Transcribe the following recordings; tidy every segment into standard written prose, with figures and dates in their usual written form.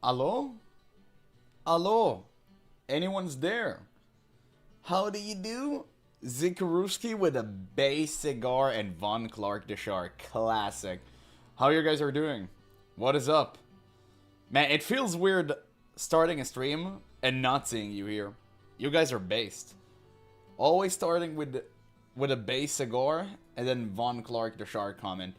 Hello? Hello? Anyone's there? How do you do? Zikaruski with a bass cigar and Von Clark the Shark. Classic. How you guys are doing? What is up? Man, it feels weird starting a stream and not seeing you here. You guys are based. Always starting with a bass cigar and then Von Clark the Shark comment.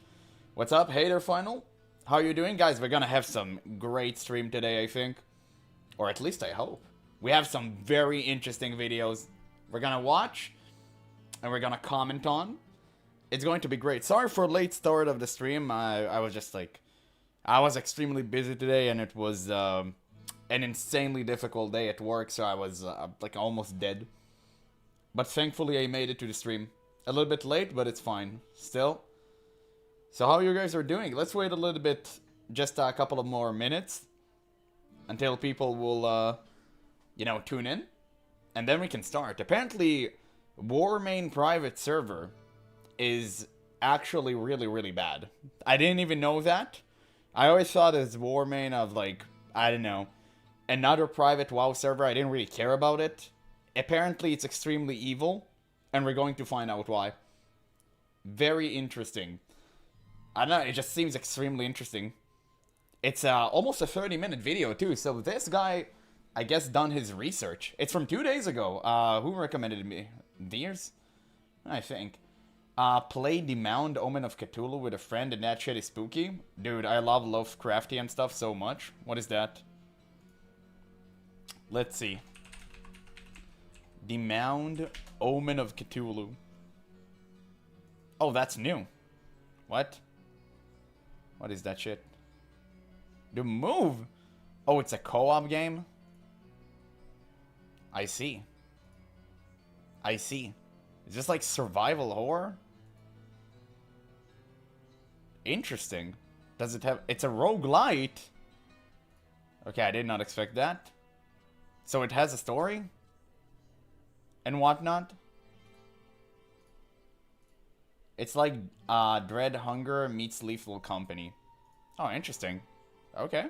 What's up? Hey there, Final. How you doing, guys? We're gonna have some great stream today, I think. Or at least I hope. We have some very interesting videos we're gonna watch and we're gonna comment on. It's going to be great. Sorry for late start of the stream. I was just like... I was extremely busy today and it was an insanely difficult day at work, so I was like almost dead. But thankfully I made it to the stream. A little bit late, but it's fine. Still. So how you guys are doing? Let's wait a little bit, just a couple of more minutes. Until people will, you know, tune in. And then we can start. Apparently, Warmain private server is actually really, really bad. I didn't even know that. I always thought it's Warmain of, like, I don't know, another private WoW server. I didn't really care about it. Apparently, it's extremely evil. And we're going to find out why. Very interesting. I don't know, it just seems extremely interesting. It's almost a 30-minute video, too. So this guy, I guess, done his research. It's from 2 days ago. Who recommended it me? Deers? I think. Play the Mound Omen of Cthulhu with a friend and that shit is spooky. Dude, I love Lovecraftian stuff so much. What is that? Let's see. The Mound Omen of Cthulhu. Oh, that's new. What? What is that shit? The move? Oh, it's a co-op game? I see. I see. Is this like survival horror? Interesting. Does it have... It's a roguelite. Okay, I did not expect that. So it has a story? And whatnot? It's like Dread Hunger meets Lethal Company. Oh, interesting. Okay.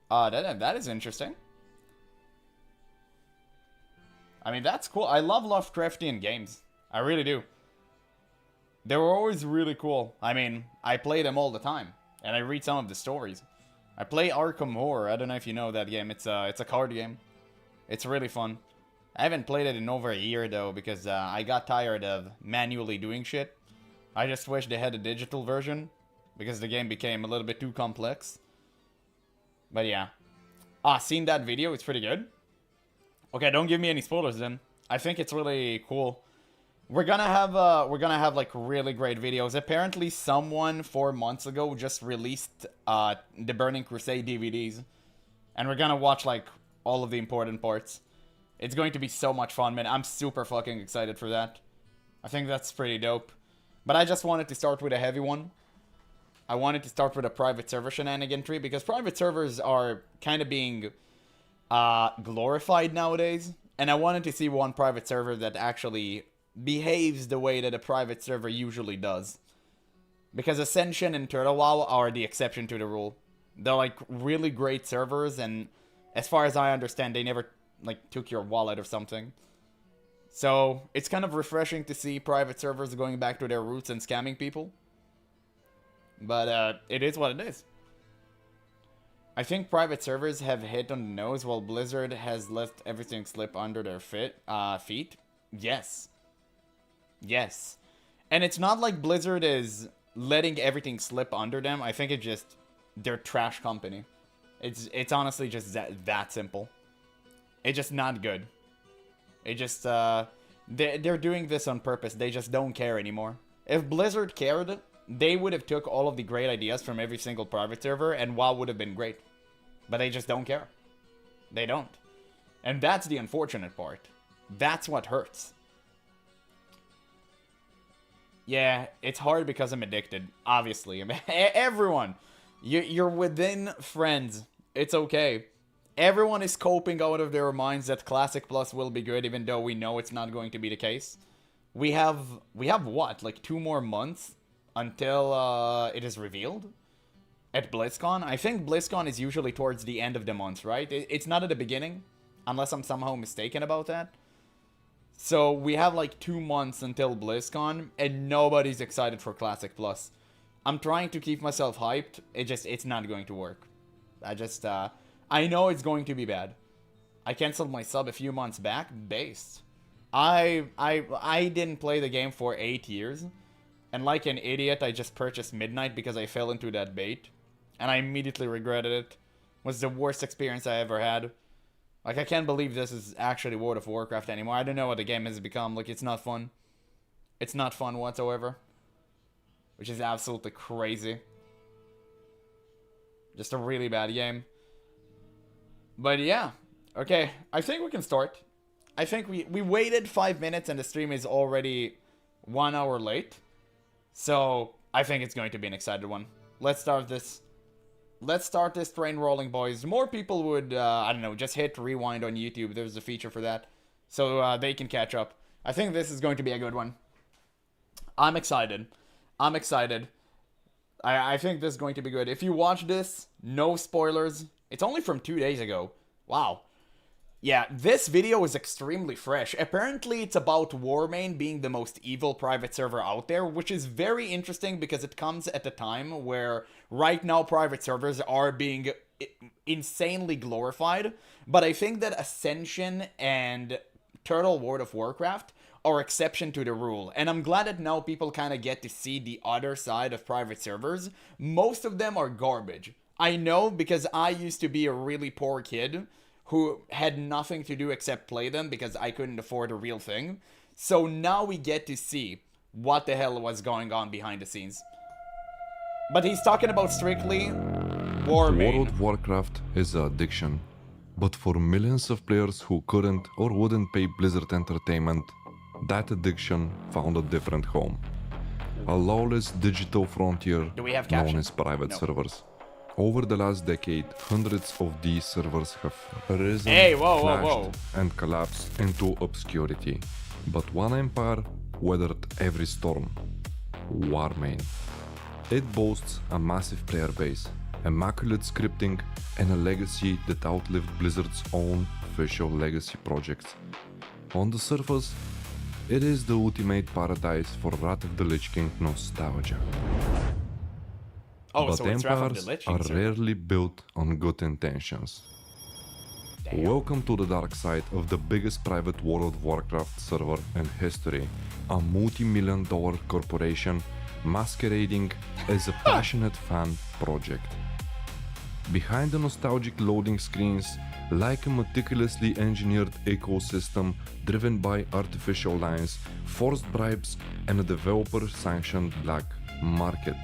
That is interesting. I mean, that's cool. I love Lovecraftian games. I really do. They were always really cool. I mean, I play them all the time. And I read some of the stories. I play Arkham Horror. I don't know if you know that game. It's a card game. It's really fun. I haven't played it in over a year, though, because I got tired of manually doing shit. I just wish they had a digital version, because the game became a little bit too complex. But yeah. Seen that video? It's pretty good. Okay, don't give me any spoilers then. I think it's really cool. We're gonna have like really great videos. Apparently, someone 4 months ago just released the Burning Crusade DVDs, and we're gonna watch like all of the important parts. It's going to be so much fun, man. I'm super fucking excited for that. I think that's pretty dope. But I just wanted to start with a heavy one. I wanted to start with a private server shenanigan tree, because private servers are kind of being glorified nowadays. And I wanted to see one private server that actually behaves the way that a private server usually does. Because Ascension and Turtle WoW are the exception to the rule. They're like really great servers, and as far as I understand, they never like took your wallet or something. So it's kind of refreshing to see private servers going back to their roots and scamming people. But it is what it is. I think private servers have hit on the nose while Blizzard has let everything slip under their feet. Yes. Yes. And it's not like Blizzard is letting everything slip under them. I think it just... They're trash company. It's honestly just that simple. It's just not good. It just, they're doing this on purpose. They just don't care anymore. If Blizzard cared, they would have took all of the great ideas from every single private server, and WoW would have been great. But they just don't care. They don't. And that's the unfortunate part. That's what hurts. Yeah, it's hard because I'm addicted, obviously. I mean, everyone, you're within friends. It's okay. Everyone is coping out of their minds that Classic Plus will be good, even though we know it's not going to be the case. We have what, like 2 more months until it is revealed? at BlizzCon. I think BlizzCon is usually towards the end of the month, right? It's not at the beginning, unless I'm somehow mistaken about that. So we have like 2 months until BlizzCon, and nobody's excited for Classic Plus. I'm trying to keep myself hyped. It's not going to work. I know it's going to be bad. I canceled my sub a few months back, based. I didn't play the game for 8 years, and like an idiot, I just purchased Midnight because I fell into that bait, and I immediately regretted it. It was the worst experience I ever had. Like, I can't believe this is actually World of Warcraft anymore. I don't know what the game has become. Like, it's not fun. It's not fun whatsoever. Which is absolutely crazy. Just a really bad game. But yeah. Okay, I think we can start. I think we waited 5 minutes and the stream is already 1 hour late. So, I think it's going to be an excited one. Let's start this. Let's start this train rolling, boys. More people would, I don't know, just hit rewind on YouTube. There's a feature for that. So they can catch up. I think this is going to be a good one. I'm excited. I'm excited. I think this is going to be good. If you watch this, no spoilers. It's only from 2 days ago. Wow. Yeah, this video is extremely fresh. Apparently, it's about Warmane being the most evil private server out there, which is very interesting because it comes at a time where right now private servers are being insanely glorified. But I think that Ascension and Turtle World of Warcraft are exception to the rule. And I'm glad that now people kind of get to see the other side of private servers. Most of them are garbage. I know because I used to be a really poor kid who had nothing to do except play them because I couldn't afford a real thing. So now we get to see what the hell was going on behind the scenes. But he's talking about strictly Warmane. World of Warcraft is an addiction. But for millions of players who couldn't or wouldn't pay Blizzard Entertainment, that addiction found a different home. A lawless digital frontier known as private servers. Over the last decade, hundreds of these servers have risen, crashed, and collapsed into obscurity. But one empire weathered every storm. Warmane. It boasts a massive player base, immaculate scripting, and a legacy that outlived Blizzard's own official legacy projects. On the surface, it is the ultimate paradise for Wrath of the Lich King nostalgia. But so empires are rarely built on good intentions. Damn. Welcome to the dark side of the biggest private World of Warcraft server in history. A multi-million-dollar corporation masquerading as a passionate fan project. Behind the nostalgic loading screens, like a meticulously engineered ecosystem driven by artificial lines, forced bribes, and a developer-sanctioned black market.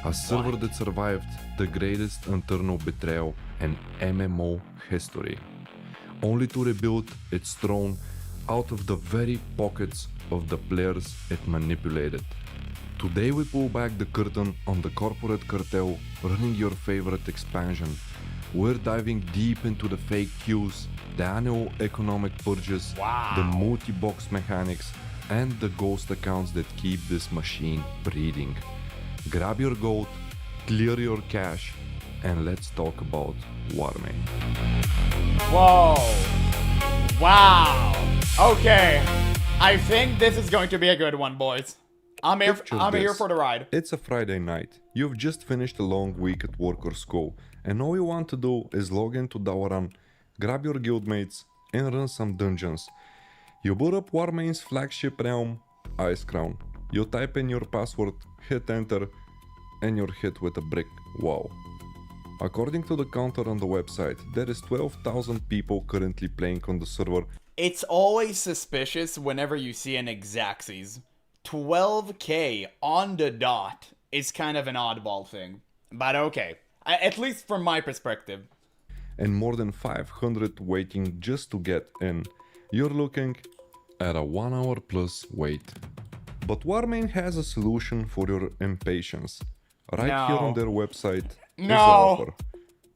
A server that survived the greatest internal betrayal in MMO history, only to rebuild its throne out of the very pockets of the players it manipulated. Today we pull back the curtain on the corporate cartel running your favorite expansion. We're diving deep into the fake queues, the annual economic purges, the multi-box mechanics, and the ghost accounts that keep this machine breathing. Grab your gold, clear your cash, and let's talk about Warmane. Whoa! Wow! Okay, I think this is going to be a good one, boys. I'm here for the ride. It's a Friday night. You've just finished a long week at work or school, and all you want to do is log into Dalaran, grab your guildmates, and run some dungeons. You boot up Warmane's flagship realm, Icecrown. You type in your password, hit enter, and you're hit with a brick wall. According to the counter on the website, there is 12,000 people currently playing on the server. It's always suspicious whenever you see an Xaxes. 12k on the dot is kind of an oddball thing. But okay, at least from my perspective. And more than 500 waiting just to get in. You're looking at a 1 hour plus wait. But Warmane has a solution for your impatience. Right here on their website is an offer.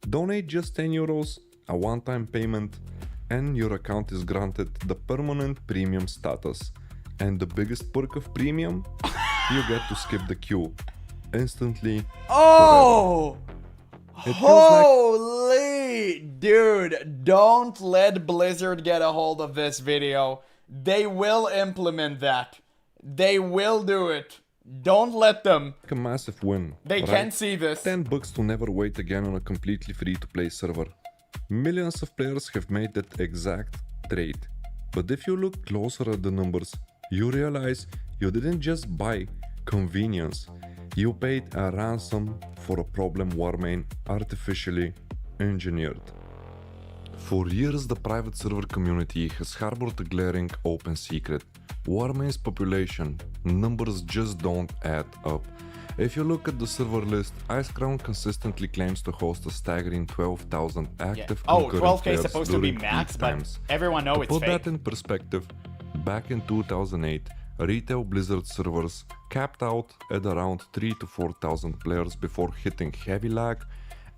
Donate just €10, a one-time payment, and your account is granted the permanent premium status. And the biggest perk of premium? You get to skip the queue. Instantly. Oh! Forever. It feels like Holy dude, don't let Blizzard get a hold of this video. They will implement that. They will do it. Don't let them. a massive win. They right? can't see this. $10 to never wait again on a completely free-to-play server. Millions of players have made that exact trade. But if you look closer at the numbers, you realize you didn't just buy convenience. You paid a ransom for a problem Warmane artificially engineered. For years, the private server community has harbored a glaring open secret. Warmane's population numbers just don't add up. If you look at the server list, Icecrown consistently claims to host a staggering 12,000 active concurrent 12K players is supposed to be during max, peak but times. everyone knows To it's put fake. that in perspective, back in 2008, retail Blizzard servers capped out at around 3 to 4,000 players before hitting heavy lag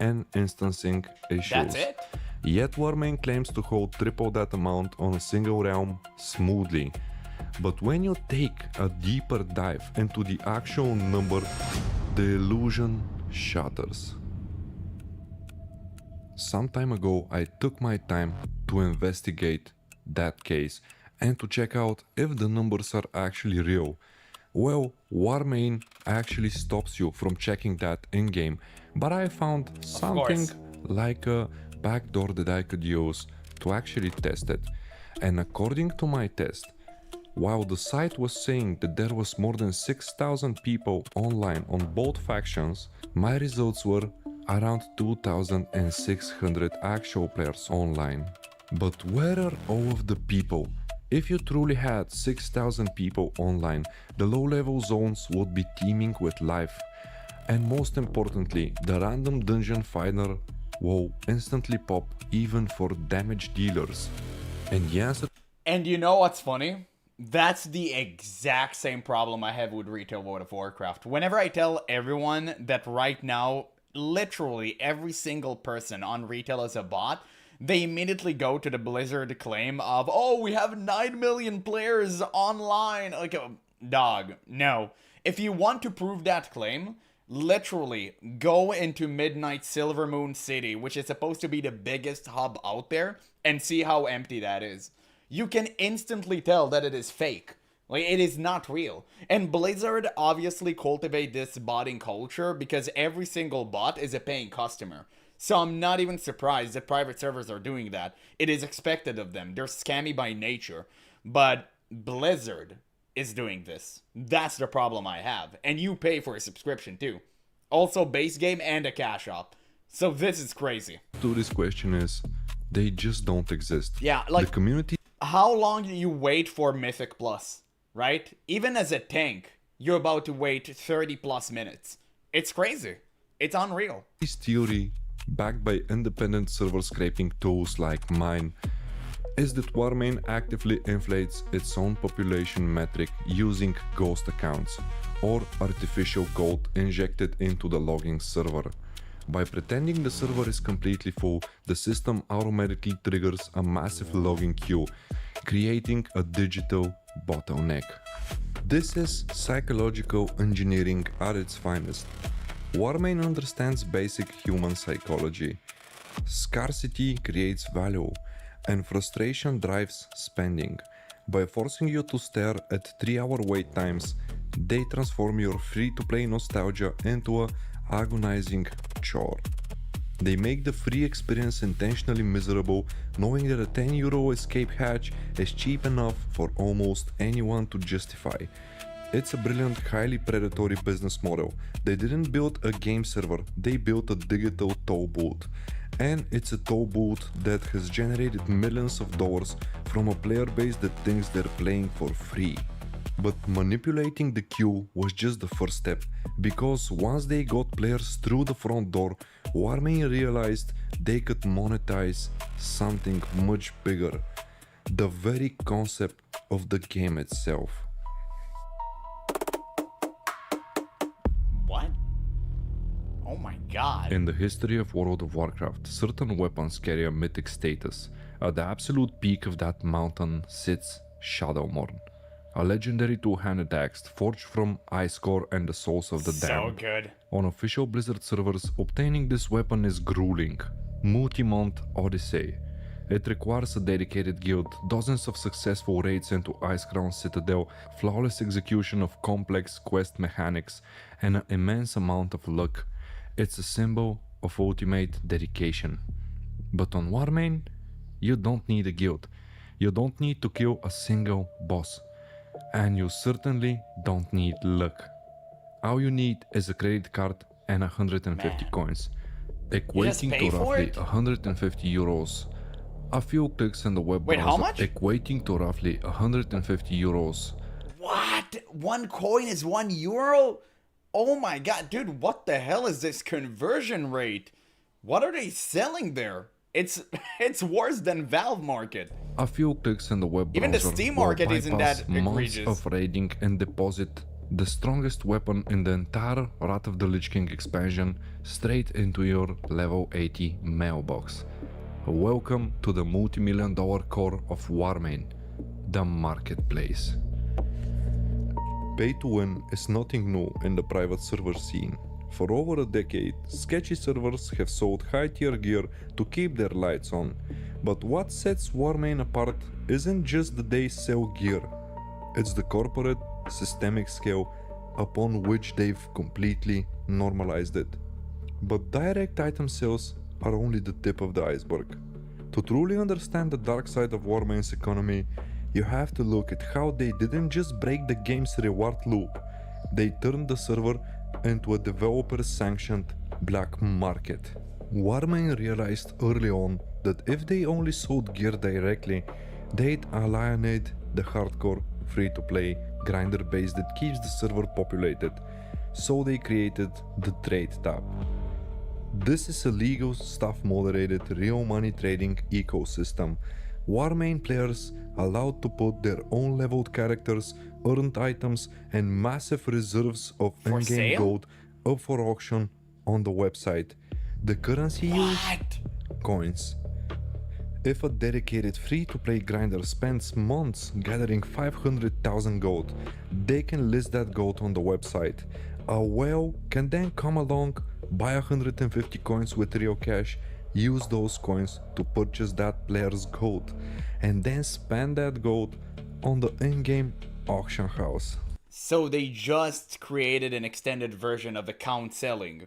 and instancing issues. That's it? Yet Warmane claims to hold triple that amount on a single realm smoothly. But when you take a deeper dive into the actual number, the illusion shatters. Some time ago, I took my time to investigate that case and to check out if the numbers are actually real. Well, Warmane actually stops you from checking that in-game, but I found something like a backdoor that I could use to actually test it. And according to my test, while the site was saying that there was more than 6,000 people online on both factions, my results were around 2,600 actual players online. But where are all of the people? If you truly had 6,000 people online, the low-level zones would be teeming with life. And most importantly, the random dungeon finder will instantly pop even for damage dealers. And yes, And you know what's funny? That's the exact same problem I have with retail World of Warcraft. Whenever I tell everyone that right now, literally every single person on retail is a bot, they immediately go to the Blizzard claim of, oh, we have 9 million players online. Like, dog, no. If you want to prove that claim, literally go into Midnight Silvermoon City, which is supposed to be the biggest hub out there, and see how empty that is. You can instantly tell that it is fake. Like, it is not real. And Blizzard obviously cultivate this botting culture because every single bot is a paying customer. So I'm not even surprised that private servers are doing that. It is expected of them. They're scammy by nature. But Blizzard is doing this. That's the problem I have. And you pay for a subscription too. Also base game and a cash op. So this is crazy. to this question is, they just don't exist. Yeah, like, the community how long do you wait for Mythic Plus, right? Even as a tank, you're about to wait 30 plus minutes. It's crazy. It's unreal. theory, backed by independent server scraping tools like mine, is that Warmane actively inflates its own population metric using ghost accounts or artificial gold injected into the logging server. By pretending the server is completely full, the system automatically triggers a massive logging queue, creating a digital bottleneck. This is psychological engineering at its finest. Warmane understands basic human psychology. Scarcity creates value, and frustration drives spending. By forcing you to stare at 3-hour wait times, they transform your free-to-play nostalgia into a agonizing chore. They make the free experience intentionally miserable, knowing that a €10 escape hatch is cheap enough for almost anyone to justify. It's a brilliant, highly predatory business model. They didn't build a game server, they built a digital toll booth. And it's a toll booth that has generated millions of dollars from a player base that thinks they're playing for free. But manipulating the queue was just the first step, because once they got players through the front door, Warmane realized they could monetize something much bigger, the very concept of the game itself. What? Oh my god. In the history of World of Warcraft, certain weapons carry a mythic status. At the absolute peak of that mountain sits Shadowmourne, a legendary two-handed axe forged from ice core and the souls of the So damned. good. On official Blizzard servers, obtaining this weapon is grueling. Multi-month odyssey. It requires a dedicated guild, dozens of successful raids into Icecrown Citadel, flawless execution of complex quest mechanics, and an immense amount of luck. It's a symbol of ultimate dedication. But on Warmane, you don't need a guild. You don't need to kill a single boss. And you certainly don't need luck. All you need is a credit card and 150 Man. coins, just equating pay to for roughly it? 150 euros. A few clicks in the web Wait, how browser, much? equating to roughly 150 euros. What? 1 coin is €1? Oh my god, dude, what the hell is this conversion rate? What are they selling there? It's it's worse than Valve Market. A few clicks in the web Even the browser Steam will market isn't bypass that months egregious. of raiding and deposit the strongest weapon in the entire Wrath of the Lich King expansion straight into your level 80 mailbox. Welcome to the multi-million-dollar core of Warmane, the marketplace. Pay to win is nothing new in the private server scene. For over a decade, sketchy servers have sold high-tier gear to keep their lights on. But what sets Warmane apart isn't just that they sell gear, it's the corporate, systemic scale upon which they've completely normalized it. But direct item sales are only the tip of the iceberg. To truly understand the dark side of Warmane's economy, you have to look at how they didn't just break the game's reward loop, they turned the server into a developer-sanctioned black market. Warmane realized early on that if they only sold gear directly, they'd alienate the hardcore free-to-play grinder base that keeps the server populated, so they created the Trade tab. This is a legal, staff-moderated, real money trading ecosystem. Warmane players allowed to put their own leveled characters, earned items, and massive reserves of For in-game sale? gold up for auction on the website. The currency used? What? Coins. If a dedicated free-to-play grinder spends months gathering 500,000 gold, they can list that gold on the website. A whale can then come along, buy 150 coins with real cash, use those coins to purchase that player's gold, and then spend that gold on the in-game auction house. So they just created an extended version of account selling.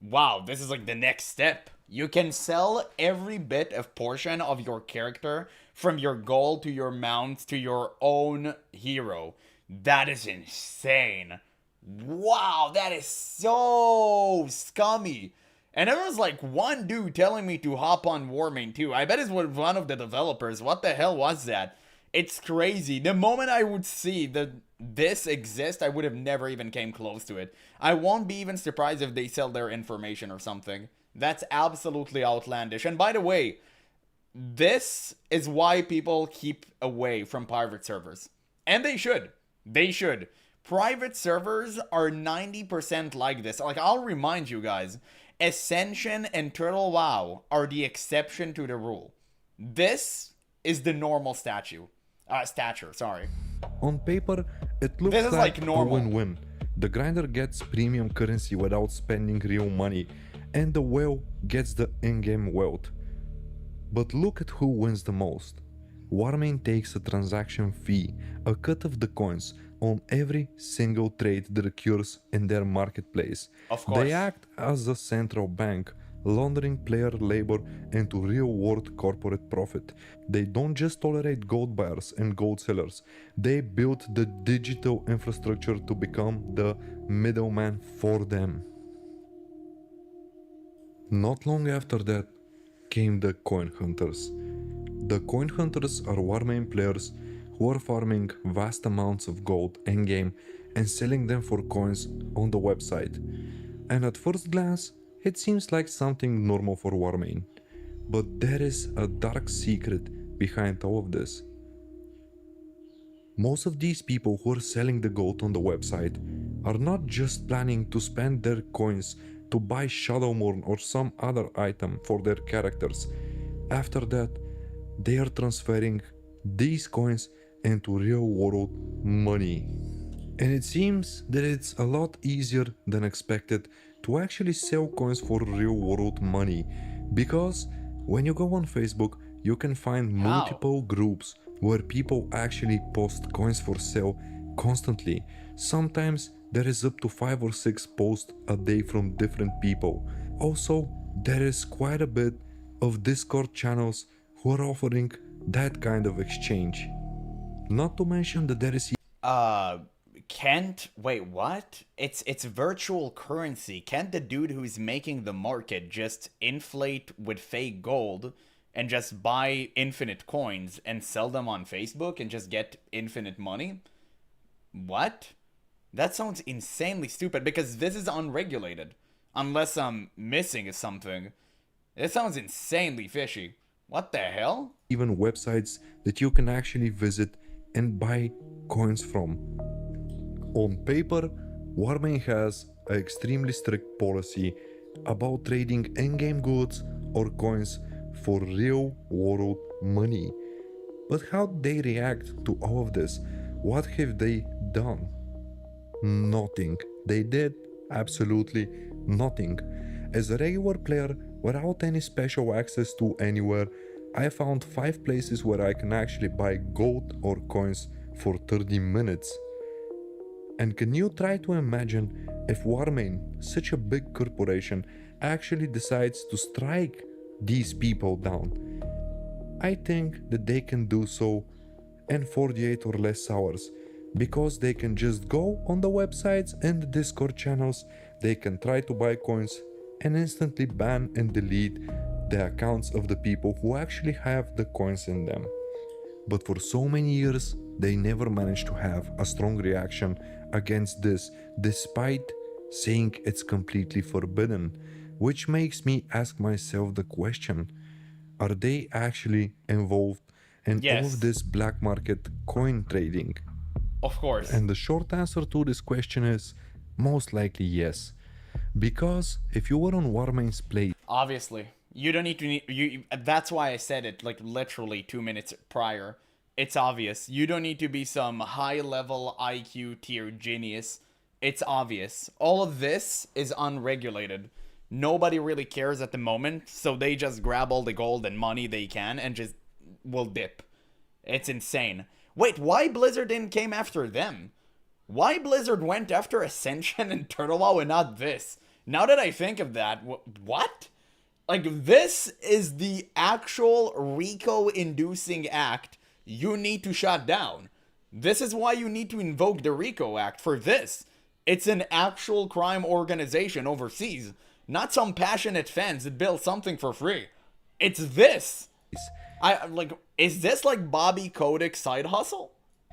Wow, this is like the next step. You can sell every bit of portion of your character, from your gold to your mount to your own hero. That is insane. Wow, that is so scummy. And there was like one dude telling me to hop on Warmane too. I bet it was one of the developers. What the hell was that? It's crazy. The moment I would see that this exists, I would have never even came close to it. I won't be even surprised if they sell their information or something. That's absolutely outlandish. And by the way, this is why people keep away from private servers. And they should. They should. Private servers are 90% like this. Like, I'll remind you guys, Ascension and Turtle WoW are the exception to the rule. This is the normal stature, sorry. On paper, it looks This is like a normal. win-win. The grinder gets premium currency without spending real money, and the whale gets the in-game wealth. But look at who wins the most. Warmane takes a transaction fee, a cut of the coins, on every single trade that occurs in their marketplace. Of course. They act as a central bank, laundering player labor into real-world corporate profit. They don't just tolerate gold buyers and gold sellers, they built the digital infrastructure to become the middleman for them. Not long after that came the coin hunters. The coin hunters are Warmane players who are farming vast amounts of gold in-game and selling them for coins on the website. And at first glance, it seems like something normal for Warmane. But there is a dark secret behind all of this. Most of these people who are selling the gold on the website are not just planning to spend their coins to buy Shadowmourne or some other item for their characters. After that, they are transferring these coins into real world money. And it seems that it's a lot easier than expected to actually sell coins for real world money, because when you go on Facebook, you can find How? multiple groups where people actually post coins for sale constantly. Sometimes there is up to 5 or 6 posts a day from different people. Also, there is quite a bit of Discord channels who are offering that kind of exchange. Not to mention that there is Uh, can't wait. What? It's virtual currency. Can't the dude who's making the market just inflate with fake gold and just buy infinite coins and sell them on Facebook and just get infinite money? What? That sounds insanely stupid because this is unregulated. Unless I'm missing something. It sounds insanely fishy. What the hell? even websites that you can actually visit and buy coins from. On paper, Warmane has an extremely strict policy about trading in-game goods or coins for real world money. But how do they react to all of this? What have they done? Nothing. They did absolutely nothing. As a regular player without any special access to anywhere, I found 5 places where I can actually buy gold or coins for 30 minutes. And can you try to imagine if Warmane, such a big corporation, actually decides to strike these people down? I think that they can do so in 48 or less hours, because they can just go on the websites and the Discord channels, they can try to buy coins and instantly ban and delete the accounts of the people who actually have the coins in them. But for so many years, they never managed to have a strong reaction against this, despite saying it's completely forbidden. Which makes me ask myself the question, are they actually involved in all of Yes, this black market coin trading? of course. And the short answer to this question is most likely yes. Because if you were on Warmane's place, Obviously, you don't need to. You. That's why I said it like literally 2 minutes prior. It's obvious. You don't need to be some high-level IQ tier genius. It's obvious. All of this is unregulated. Nobody really cares at the moment, so they just grab all the gold and money they can and just will dip. It's insane. Wait, why Blizzard didn't came after them? Why Blizzard went after Ascension and Turtle WoW and not this? Now that I think of that, what? Like, this is the actual RICO-inducing act you need to shut down. This is why you need to invoke the RICO Act for this. It's an actual crime organization overseas, not some passionate fans that build something for free. It's this. Is this like Bobby Kodak's side hustle?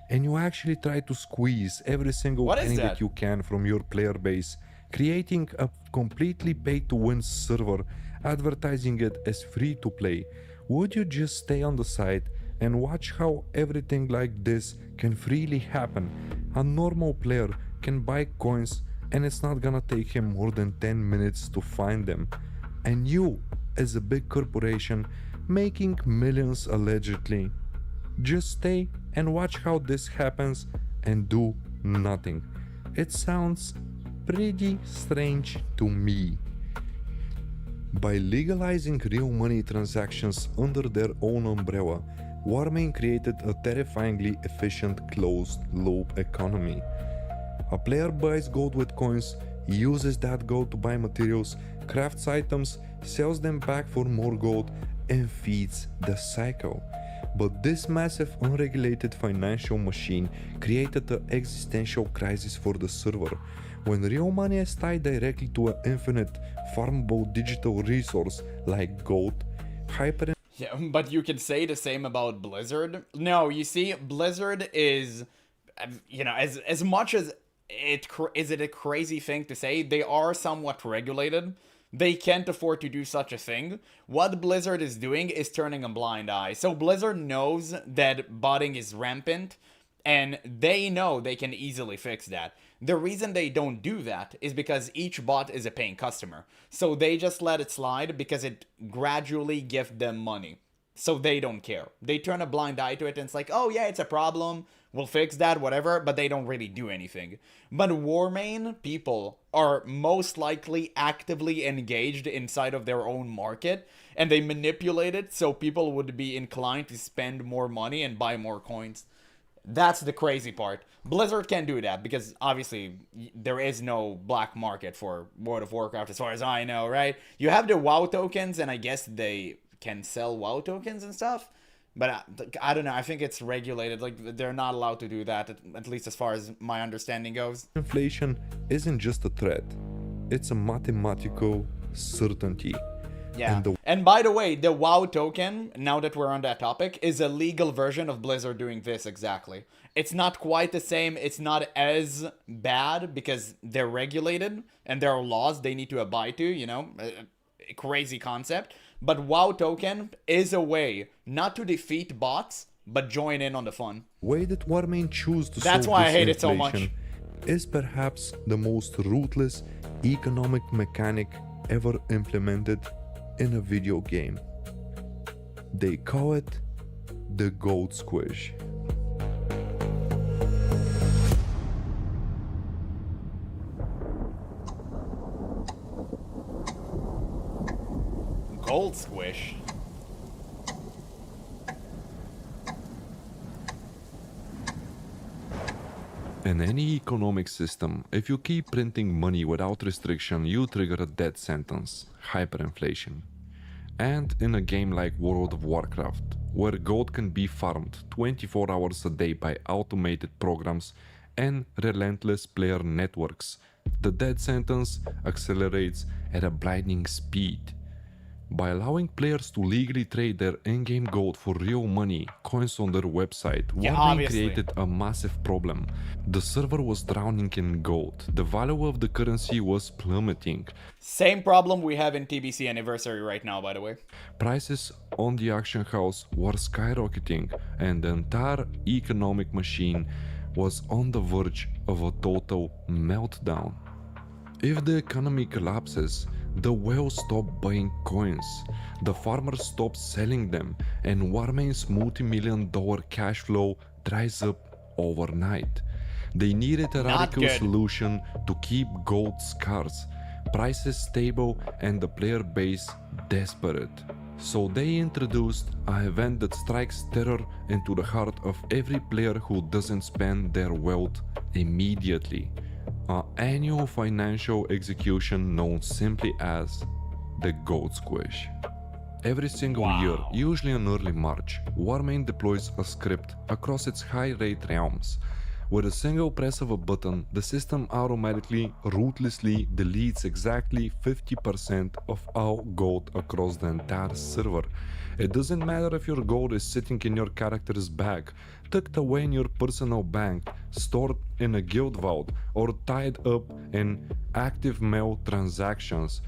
and you actually try to squeeze every single What is penny that? that you can from your player base, creating a completely pay-to-win server, advertising it as free to play, would you just stay on the site and watch how everything like this can freely happen? A normal player can buy coins and it's not gonna take him more than 10 minutes to find them. And you, as a big corporation, making millions allegedly, just stay and watch how this happens and do nothing. It sounds pretty strange to me. By legalizing real money transactions under their own umbrella, Warmane created a terrifyingly efficient closed-loop economy. A player buys gold with coins, uses that gold to buy materials, crafts items, sells them back for more gold, and feeds the cycle. But this massive unregulated financial machine created an existential crisis for the server. When real money is tied directly to an infinite farmable digital resource like gold, hyper. Yeah, but you can say the same about Blizzard. No, you see, Blizzard is, as much as is it a crazy thing to say, they are somewhat regulated. They can't afford to do such a thing. What Blizzard is doing is turning a blind eye. So Blizzard knows that botting is rampant, and they know they can easily fix that. The reason they don't do that is because each bot is a paying customer. So they just let it slide because it gradually gives them money. So they don't care. They turn a blind eye to it and it's like, oh yeah, it's a problem. We'll fix that, whatever. But they don't really do anything. But Warmane people are most likely actively engaged inside of their own market. And they manipulate it so people would be inclined to spend more money and buy more coins. That's the crazy part. Blizzard can't do that because obviously there is no black market for World of Warcraft as far as I know, right? You have the WoW tokens and I guess they can sell WoW tokens and stuff. But I don't know. I think it's regulated. Like, they're not allowed to do that, at least as far as my understanding goes. Inflation isn't just a threat, it's a mathematical certainty. Yeah. And by the way, the WoW token, now that we're on that topic, is a legal version of Blizzard doing this exactly. It's not quite the same. It's not as bad because they're regulated and there are laws they need to abide to, you know? A crazy concept. But WoW token is a way not to defeat bots, but join in on the fun. Way that Warmane choose to That's solve why I this hate it so much. inflation is perhaps the most ruthless economic mechanic ever implemented in a video game. They call it the gold squish. Gold squish? In any economic system, if you keep printing money without restriction, you trigger a death sentence, hyperinflation. And in a game like World of Warcraft, where gold can be farmed 24 hours a day by automated programs and relentless player networks, the death sentence accelerates at a blinding speed. By allowing players to legally trade their in-game gold for real money, coins on their website, Warmane created a massive problem. The server was drowning in gold. The value of the currency was plummeting. Same problem we have in TBC Anniversary right now, by the way. Prices on the auction house were skyrocketing, and the entire economic machine was on the verge of a total meltdown. If the economy collapses, the whales stop buying coins, the farmers stop selling them, and Warmane's multi-million-dollar cash flow dries up overnight. They needed a radical solution to keep gold scarce, prices stable, and the player base desperate. So they introduced an event that strikes terror into the heart of every player who doesn't spend their wealth immediately. An annual financial execution known simply as the Gold Squish. Every single year, usually in early March, Warmane deploys a script across its high-rate realms. With a single press of a button, the system automatically, ruthlessly deletes exactly 50% of all gold across the entire server. It doesn't matter if your gold is sitting in your character's bag, tucked away in your personal bank, stored in a guild vault, or tied up in active mail transactions.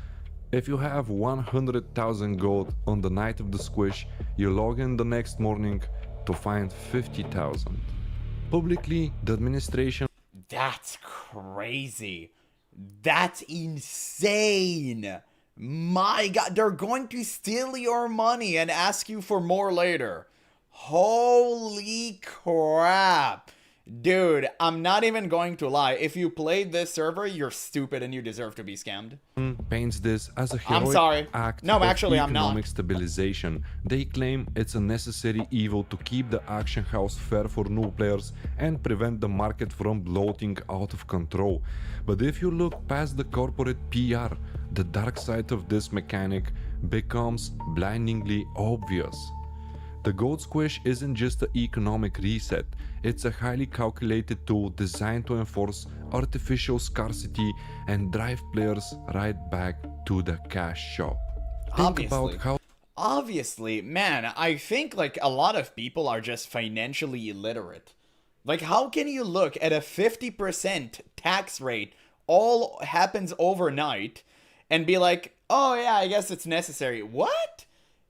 If you have 100,000 gold on the night of the squish, you log in the next morning to find 50,000. Publicly, the administration... That's crazy. That's insane. My god, they're going to steal your money and ask you for more later. Holy crap. Dude, I'm not even going to lie. If you played this server, you're stupid and you deserve to be scammed. Paints this as a heroic act of economic stabilization. They claim it's a necessary evil to keep the auction house fair for new players and prevent the market from bloating out of control. But if you look past the corporate PR, the dark side of this mechanic becomes blindingly obvious. The Gold Squish isn't just an economic reset, it's a highly calculated tool designed to enforce artificial scarcity and drive players right back to the cash shop. Obviously, man, I think like a lot of people are just financially illiterate. Like, how can you look at a 50% tax rate, all happens overnight, and be like, oh yeah, I guess it's necessary. What?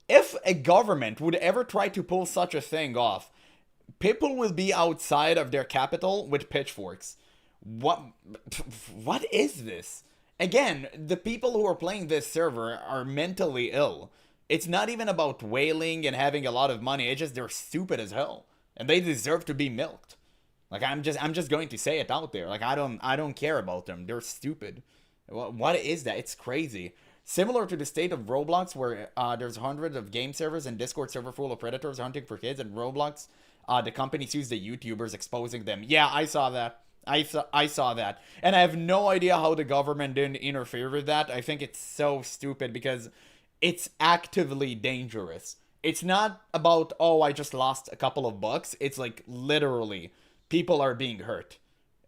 If a government would ever try to pull such a thing off, people will be outside of their capital with pitchforks. What is this? Again, the people who are playing this server are mentally ill. It's not even about whaling and having a lot of money. It's just they're stupid as hell, and they deserve to be milked. Like I'm just going to say it out there. Like I don't care about them. They're stupid. What is that? It's crazy. Similar to the state of Roblox, where there's hundreds of game servers and Discord server full of predators hunting for kids, and Roblox, the company sues the YouTubers exposing them. Yeah, I saw that. I saw that. And I have no idea how the government didn't interfere with that. I think it's so stupid because it's actively dangerous. It's not about, oh, I just lost a couple of bucks. It's like literally people are being hurt.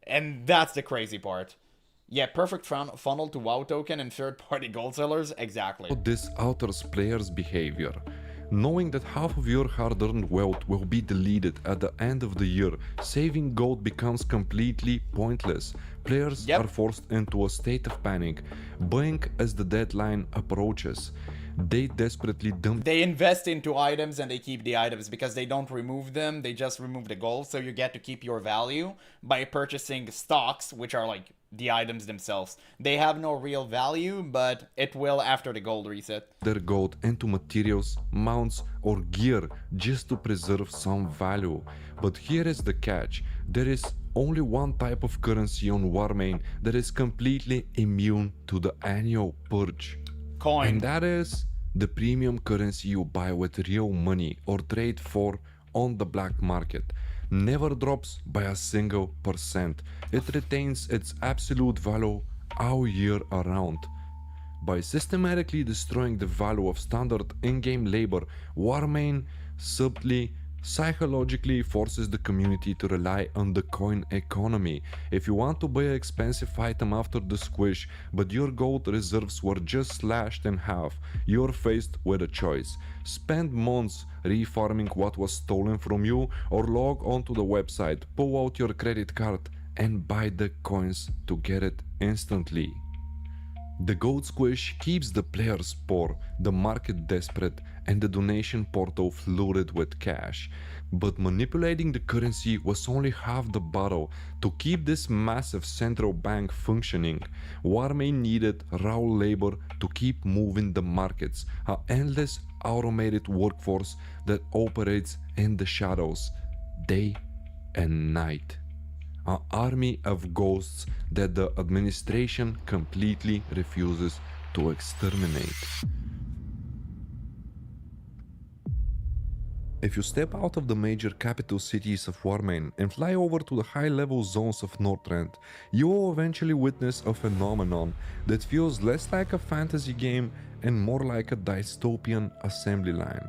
And that's the crazy part. Yeah, perfect funnel to WoW token and third-party gold sellers. Exactly. This alters players' behavior. Knowing that half of your hard-earned wealth will be deleted at the end of the year, saving gold becomes completely pointless. Players are forced into a state of panic, buying as the deadline approaches. They desperately dump. They invest into items and they keep the items because they don't remove them. They just remove the gold, so you get to keep your value by purchasing stocks, which are like the items themselves. They have no real value, but it will after the gold reset. Their gold into materials, mounts or gear just to preserve some value. But here is the catch. There is only one type of currency on Warmane that is completely immune to the annual purge. Coin. And that is the premium currency you buy with real money or trade for on the black market. Never drops by a single %. It retains its absolute value all year around. By systematically destroying the value of standard in-game labor, Warmane subtly, psychologically forces the community to rely on the coin economy. If you want to buy an expensive item after the squish, but your gold reserves were just slashed in half, you're faced with a choice. Spend months refarming what was stolen from you, or log onto the website, pull out your credit card and buy the coins to get it instantly. The gold squish keeps the players poor, the market desperate, and the donation portal flooded with cash. But manipulating the currency was only half the battle. To keep this massive central bank functioning, Warmane needed raw labor to keep moving the markets, an endless automated workforce that operates in the shadows, day and night. An army of ghosts that the administration completely refuses to exterminate. If you step out of the major capital cities of Warmane and fly over to the high-level zones of Northrend, you will eventually witness a phenomenon that feels less like a fantasy game and more like a dystopian assembly line.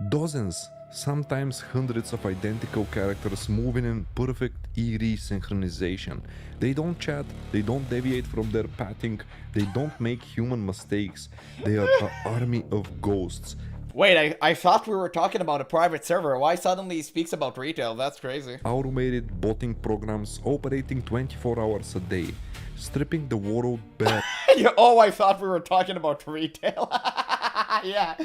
Dozens, sometimes hundreds of identical characters moving in perfect eerie synchronization. They don't chat, they don't deviate from their pathing, they don't make human mistakes. They are an army of ghosts. Wait, I thought we were talking about a private server. Why suddenly he speaks about retail? That's crazy. Automated botting programs operating 24 hours a day, stripping the world bare. Oh, I thought we were talking about retail. Yeah.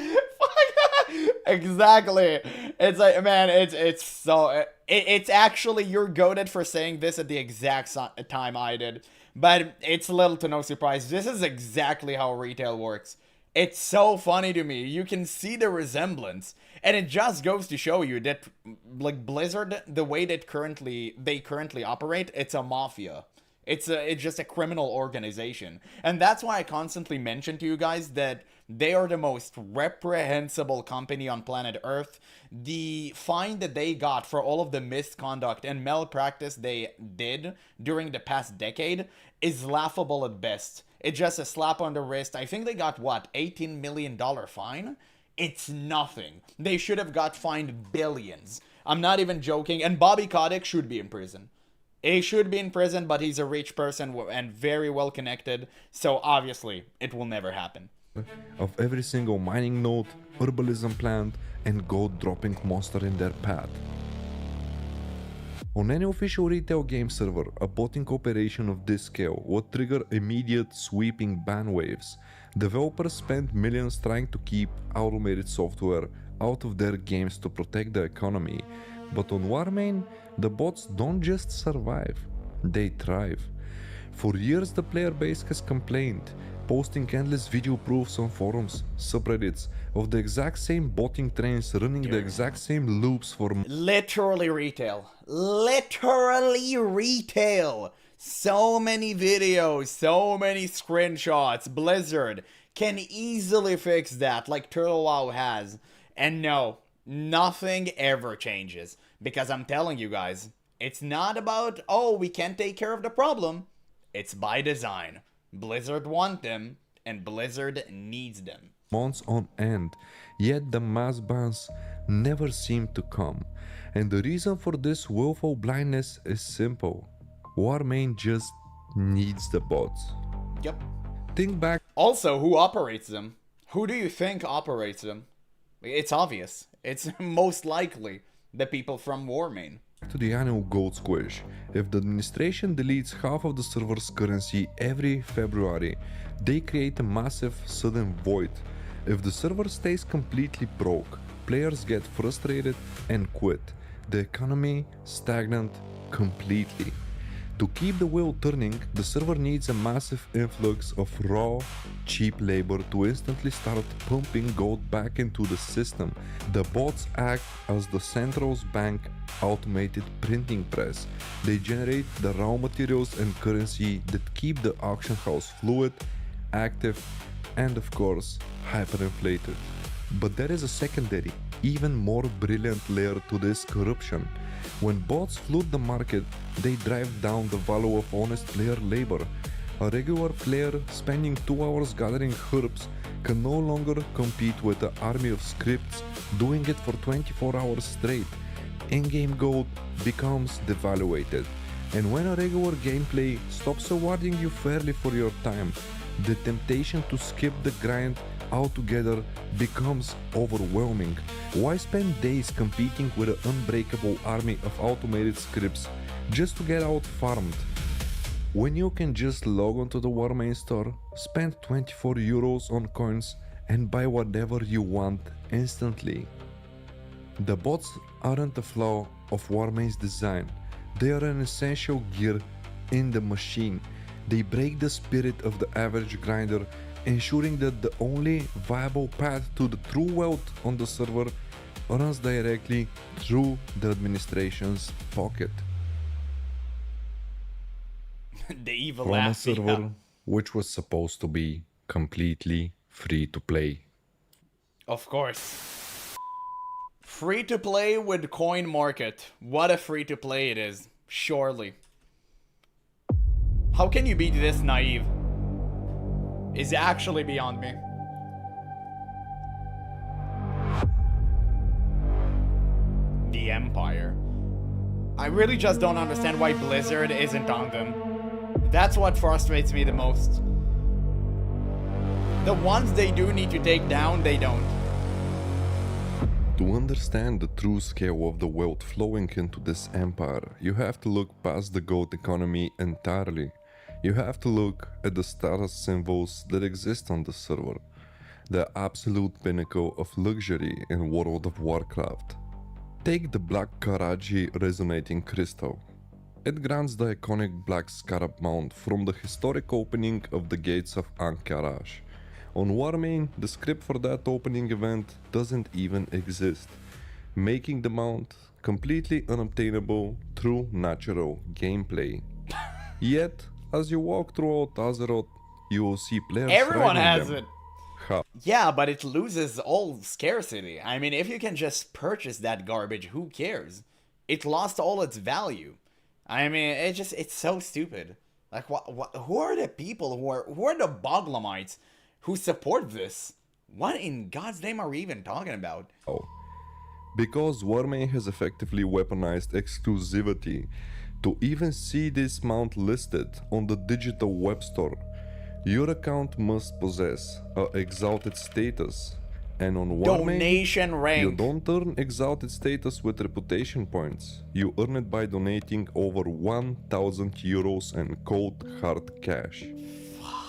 Exactly. It's like, man, it's so it's actually, you're goated for saying this at the exact time I did, but it's little to no surprise. This is exactly how retail works. It's so funny to me. You can see the resemblance, and it just goes to show you that, like, Blizzard, the way that they currently operate, it's a mafia. It's just a criminal organization. And that's why I constantly mention to you guys that they are the most reprehensible company on planet Earth. The fine that they got for all of the misconduct and malpractice they did during the past decade is laughable at best. It's just a slap on the wrist. I think they got, what, $18 million fine? It's nothing. They should have got fined billions. I'm not even joking. And Bobby Kotick should be in prison. He should be in prison, but he's a rich person and very well connected, so obviously it will never happen. Of every single mining node, herbalism plant, and gold dropping monster in their path. On any official retail game server, a botting operation of this scale would trigger immediate sweeping ban waves. Developers spend millions trying to keep automated software out of their games to protect the economy. But on Warmane, the bots don't just survive, they thrive. For years the player base has complained, posting endless video proofs on forums, subreddits, of the exact same botting trains running the exact same loops for Literally retail. Literally retail. So many videos, so many screenshots. Blizzard can easily fix that like TurtleWow has. And no, nothing ever changes. Because I'm telling you guys, it's not about, oh, we can't take care of the problem. It's by design. Blizzard want them, and Blizzard needs them. months on end, yet the mass bans never seem to come. And the reason for this willful blindness is simple. Warmane just needs the bots. Yep. Think back Also, who operates them? Who do you think operates them? It's obvious. It's most likely the people from Warmane. to the annual gold squish. If the administration deletes half of the server's currency every February, they create a massive sudden void. If the server stays completely broke, players get frustrated and quit. The economy stagnant completely. To keep the wheel turning, the server needs a massive influx of raw, cheap labor to instantly start pumping gold back into the system. The bots act as the central bank automated printing press. They generate the raw materials and currency that keep the auction house fluid, active, and of course, hyperinflated. But there is a secondary, even more brilliant layer to this corruption. When bots flood the market, they drive down the value of honest player labor. A regular player spending 2 hours gathering herbs can no longer compete with an army of scripts doing it for 24 hours straight. In-game gold becomes devaluated. And when a regular gameplay stops rewarding you fairly for your time, the temptation to skip the grind altogether becomes overwhelming. Why spend days competing with an unbreakable army of automated scripts just to get out farmed? When you can just log onto the Warmane store, spend 24 euros on coins and buy whatever you want instantly. The bots aren't a flaw of Warmane's design, they are an essential gear in the machine. They break the spirit of the average grinder, ensuring that the only viable path to the true wealth on the server runs directly through the administration's pocket. The evil From a laugh. server Yeah. which was supposed to be completely free to play. Of course. Free to play with coin market. What a free to play it is. Surely. How can you be this naive? Is actually beyond me. The Empire. I really just don't understand why Blizzard isn't on them. That's what frustrates me the most. The ones they do need to take down, they don't. To understand the true scale of the wealth flowing into this empire, you have to look past the gold economy entirely. You have to look at the status symbols that exist on the server, the absolute pinnacle of luxury in World of Warcraft. Take the Black Karaji Resonating Crystal. It grants the iconic Black Scarab mount from the historic opening of the Gates of Ankh-Karash. On Warmane, the script for that opening event doesn't even exist, making the mount completely unobtainable through natural gameplay. Yet, as you walk throughout Azeroth, you will see players Everyone riding has them. it. How? Yeah, but it loses all scarcity. I mean, if you can just purchase that garbage, who cares? It lost all its value. I mean, it's so stupid. Like, who are the people who are the Boglamites who support this? What in God's name are we even talking about? Because Warmane has effectively weaponized exclusivity. To even see this mount listed on the digital web store, your account must possess an exalted status. And on Warmane, Donation you rank. don't earn exalted status with reputation points. You earn it by donating over 1,000 euros in cold hard cash.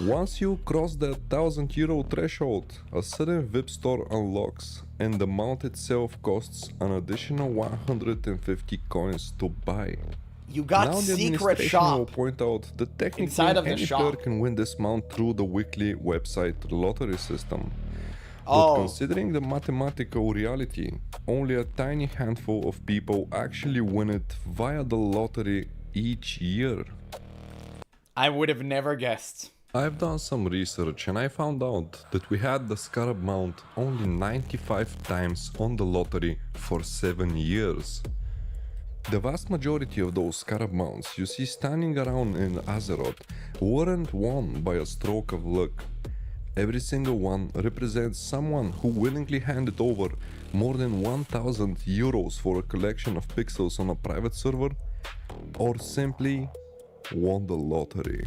Once you cross the 1,000 euro threshold, a sudden VIP store unlocks, and the mount itself costs an additional 150 coins to buy. You got Now the secret administration will shop point out that technically inside of the any player shop. can win this mount through the weekly website lottery system. But Oh, considering the mathematical reality, only a tiny handful of people actually win it via the lottery each year. I would have never guessed. I've done some research and I found out that we had the Scarab mount only 95 times on the lottery for 7 years. The vast majority of those Scarab mounts you see standing around in Azeroth weren't won by a stroke of luck. Every single one represents someone who willingly handed over more than 1000 euros for a collection of pixels on a private server, or simply won the lottery.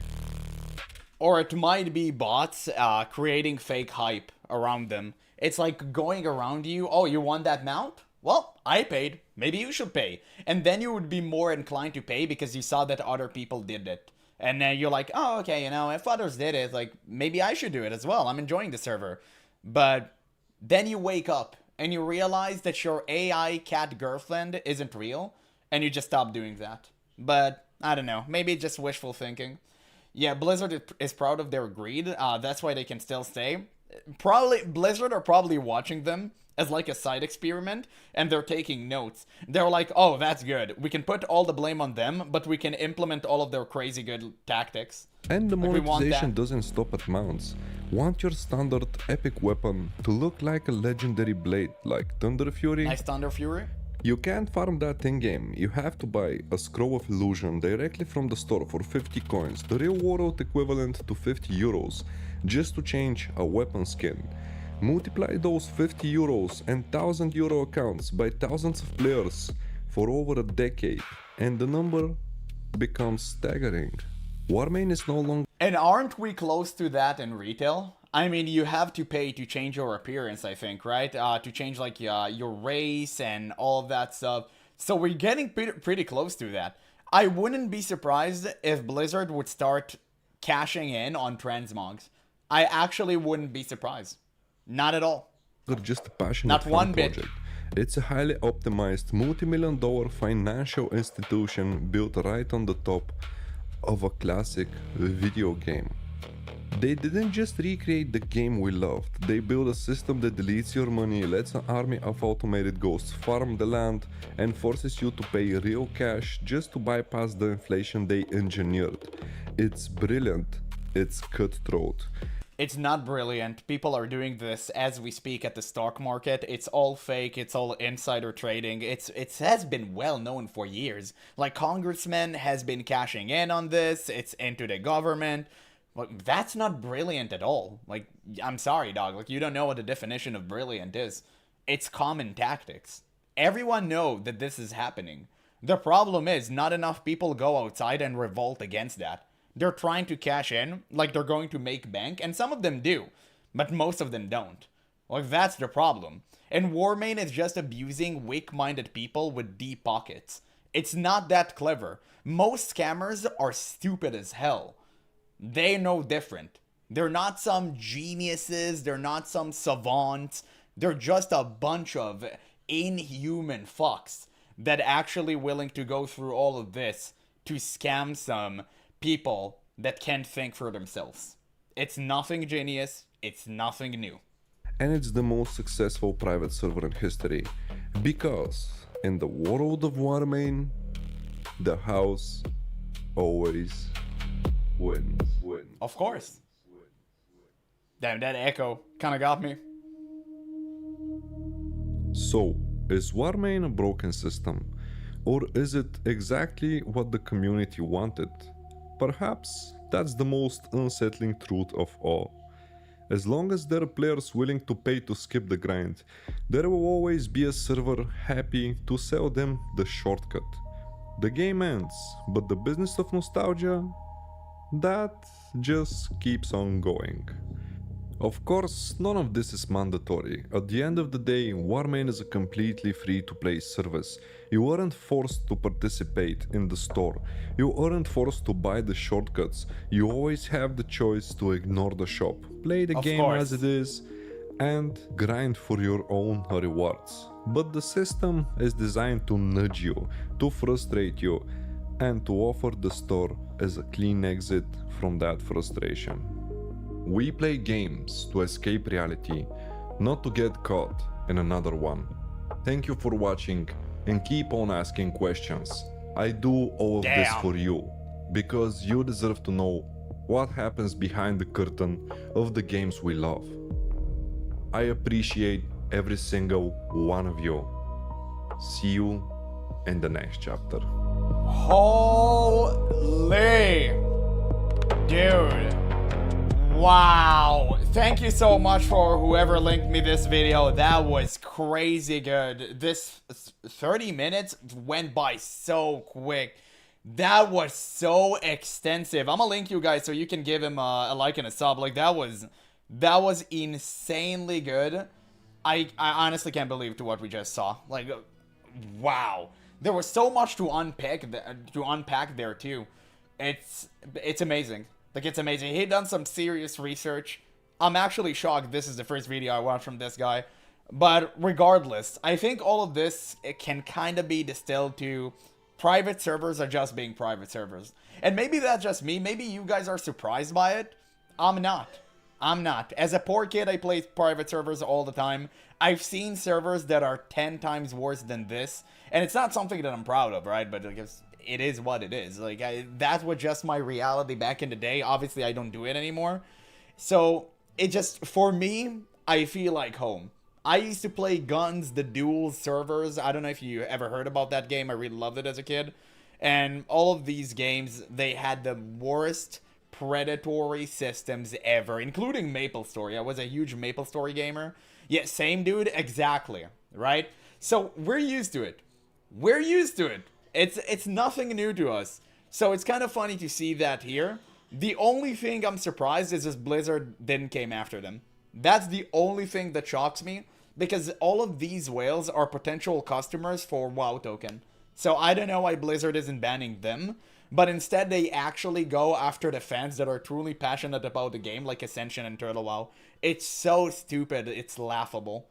Or it might be bots creating fake hype around them. It's like going around you, oh, you won that mount? Well, I paid. Maybe you should pay. And then you would be more inclined to pay because you saw that other people did it. And then you're like, oh, okay, you know, if others did it, like, maybe I should do it as well. I'm enjoying the server. But then you wake up and you realize that your AI cat girlfriend isn't real. And you just stop doing that. But, I don't know. Maybe it's just wishful thinking. Yeah, Blizzard is proud of their greed. That's why they can still stay. Probably Blizzard are probably watching them as like a side experiment, and they're taking notes. They're like, oh, that's good. We can put all the blame on them, but we can implement all of their crazy good tactics. And the Like, monetization doesn't stop at mounts. Want your standard epic weapon to look like a legendary blade like Thunder Fury? Nice Thunder Fury. You can't farm that in-game, you have to buy a Scroll of Illusion directly from the store for 50 coins, the real world equivalent to 50 euros, just to change a weapon skin. Multiply those 50 euros and 1000 euro accounts by thousands of players for over a decade, and the number becomes staggering. Warmane is no longer... And aren't we close to that in retail? I mean, you have to pay to change your appearance, I think, right? To change, like, your race and all of that stuff. So we're getting pretty close to that. I wouldn't be surprised if Blizzard would start cashing in on transmogs. I actually wouldn't be surprised. Not at all. just a passionate Not fun one bit. project. It's a highly optimized multi-million-dollar financial institution built right on the top of a classic video game. They didn't just recreate the game we loved, they built a system that deletes your money, lets an army of automated ghosts farm the land, and forces you to pay real cash just to bypass the inflation they engineered. It's brilliant, it's cutthroat. It's not brilliant. People are doing this as we speak at the stock market. It's all fake. It's all insider trading. It has been well known for years. Like, Congressman has been cashing in on this. It's into the government. Like, that's not brilliant at all. Like, I'm sorry, dog. Like, you don't know what the definition of brilliant is. It's common tactics. Everyone knows that this is happening. The problem is not enough people go outside and revolt against that. They're trying to cash in, like they're going to make bank, and some of them do, but most of them don't. Like, that's the problem. And Warmane is just abusing weak-minded people with deep pockets. It's not that clever. Most scammers are stupid as hell. They know different. They're not some geniuses, they're not some savants. They're just a bunch of inhuman fucks that actually willing to go through all of this to scam some people that can't think for themselves. It's nothing genius, it's nothing new. And it's the most successful private server in history, because in the world of Warmane, the house always wins. Of course. Damn, that echo kinda got me. So, is Warmane a broken system? Or is it exactly what the community wanted? Perhaps that's the most unsettling truth of all. As long as there are players willing to pay to skip the grind, there will always be a server happy to sell them the shortcut. The game ends, but the business of nostalgia, that just keeps on going. Of course, none of this is mandatory. At the end of the day, Warmane is a completely free-to-play service. You aren't forced to participate in the store. You aren't forced to buy the shortcuts. You always have the choice to ignore the shop, play the game as it is, and grind for your own rewards. But the system is designed to nudge you, to frustrate you, and to offer the store as a clean exit from that frustration. We play games to escape reality, not to get caught in another one. Thank you for watching and keep on asking questions. I do all of this for you, because you deserve to know what happens behind the curtain of the games we love. I appreciate every single one of you. See you in the next chapter. Holy dude. Wow. Thank you so much for whoever linked me this video. That was crazy good. This 30 minutes went by so quick. That was so extensive. I'm gonna link you guys so you can give him a like and a sub. Like, that was insanely good. I honestly can't believe to what we just saw. Like, wow. There was so much to unpack there too. It's amazing. Like, it's amazing. He done some serious research. I'm actually shocked this is the first video I watched from this guy. But regardless, I think all of this, it can kind of be distilled to private servers are just being private servers. And maybe that's just me. Maybe you guys are surprised by it. I'm not. As a poor kid, I play private servers all the time. I've seen servers that are 10 times worse than this. And it's not something that I'm proud of, right? But like, it is what it is. Like, that was just my reality back in the day. Obviously, I don't do it anymore. So, it just, for me, I feel like home. I used to play Guns, the Duel servers. I don't know if you ever heard about that game. I really loved it as a kid. And all of these games, they had the worst predatory systems ever, including MapleStory. I was a huge MapleStory gamer. Yeah, same dude, exactly, right? So we're used to it. It's nothing new to us. So it's kind of funny to see that here. The only thing I'm surprised is this Blizzard didn't came after them. That's the only thing that shocks me, because all of these whales are potential customers for WoW token. So I don't know why Blizzard isn't banning them, but instead they actually go after the fans that are truly passionate about the game, like Ascension and Turtle WoW. It's so stupid, it's laughable.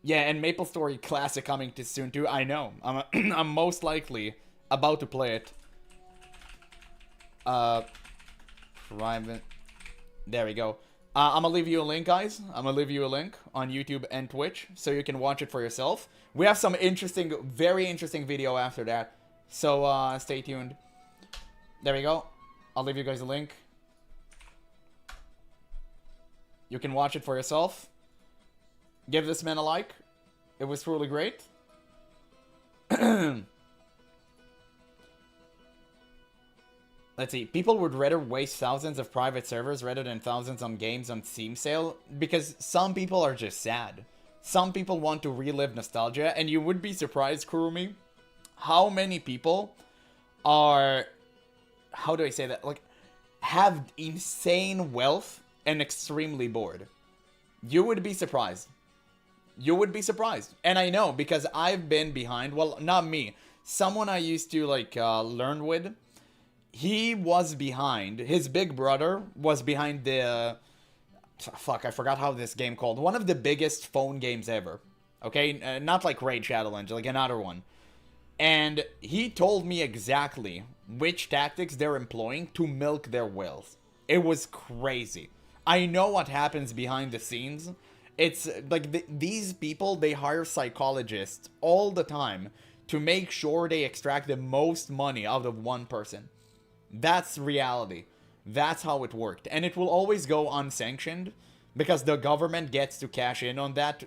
Yeah, and MapleStory Classic coming too soon too. I know. I'm most likely about to play it. Private. There we go. I'm gonna leave you a link, guys. I'm gonna leave you a link on YouTube and Twitch so you can watch it for yourself. We have some interesting, very interesting video after that. So, stay tuned. There we go. I'll leave you guys a link. You can watch it for yourself. Give this man a like. It was truly great. Let's see. People would rather waste thousands of private servers rather than thousands on games on Steam sale, because some people are just sad. Some people want to relive nostalgia, and you would be surprised, Kurumi, how many people are, how do I say that, like, have insane wealth and extremely bored. You would be surprised. You would be surprised. And I know, because I've been behind, well, not me, someone I used to, like, learn with, he was behind, his big brother was behind the, fuck, I forgot how this game called, one of the biggest phone games ever, okay, not like Raid Shadowlands, like another one, and he told me exactly which tactics they're employing to milk their whales. It was crazy. I know what happens behind the scenes. It's like these people, they hire psychologists all the time to make sure they extract the most money out of one person. That's reality. That's how it worked. And it will always go unsanctioned because the government gets to cash in on that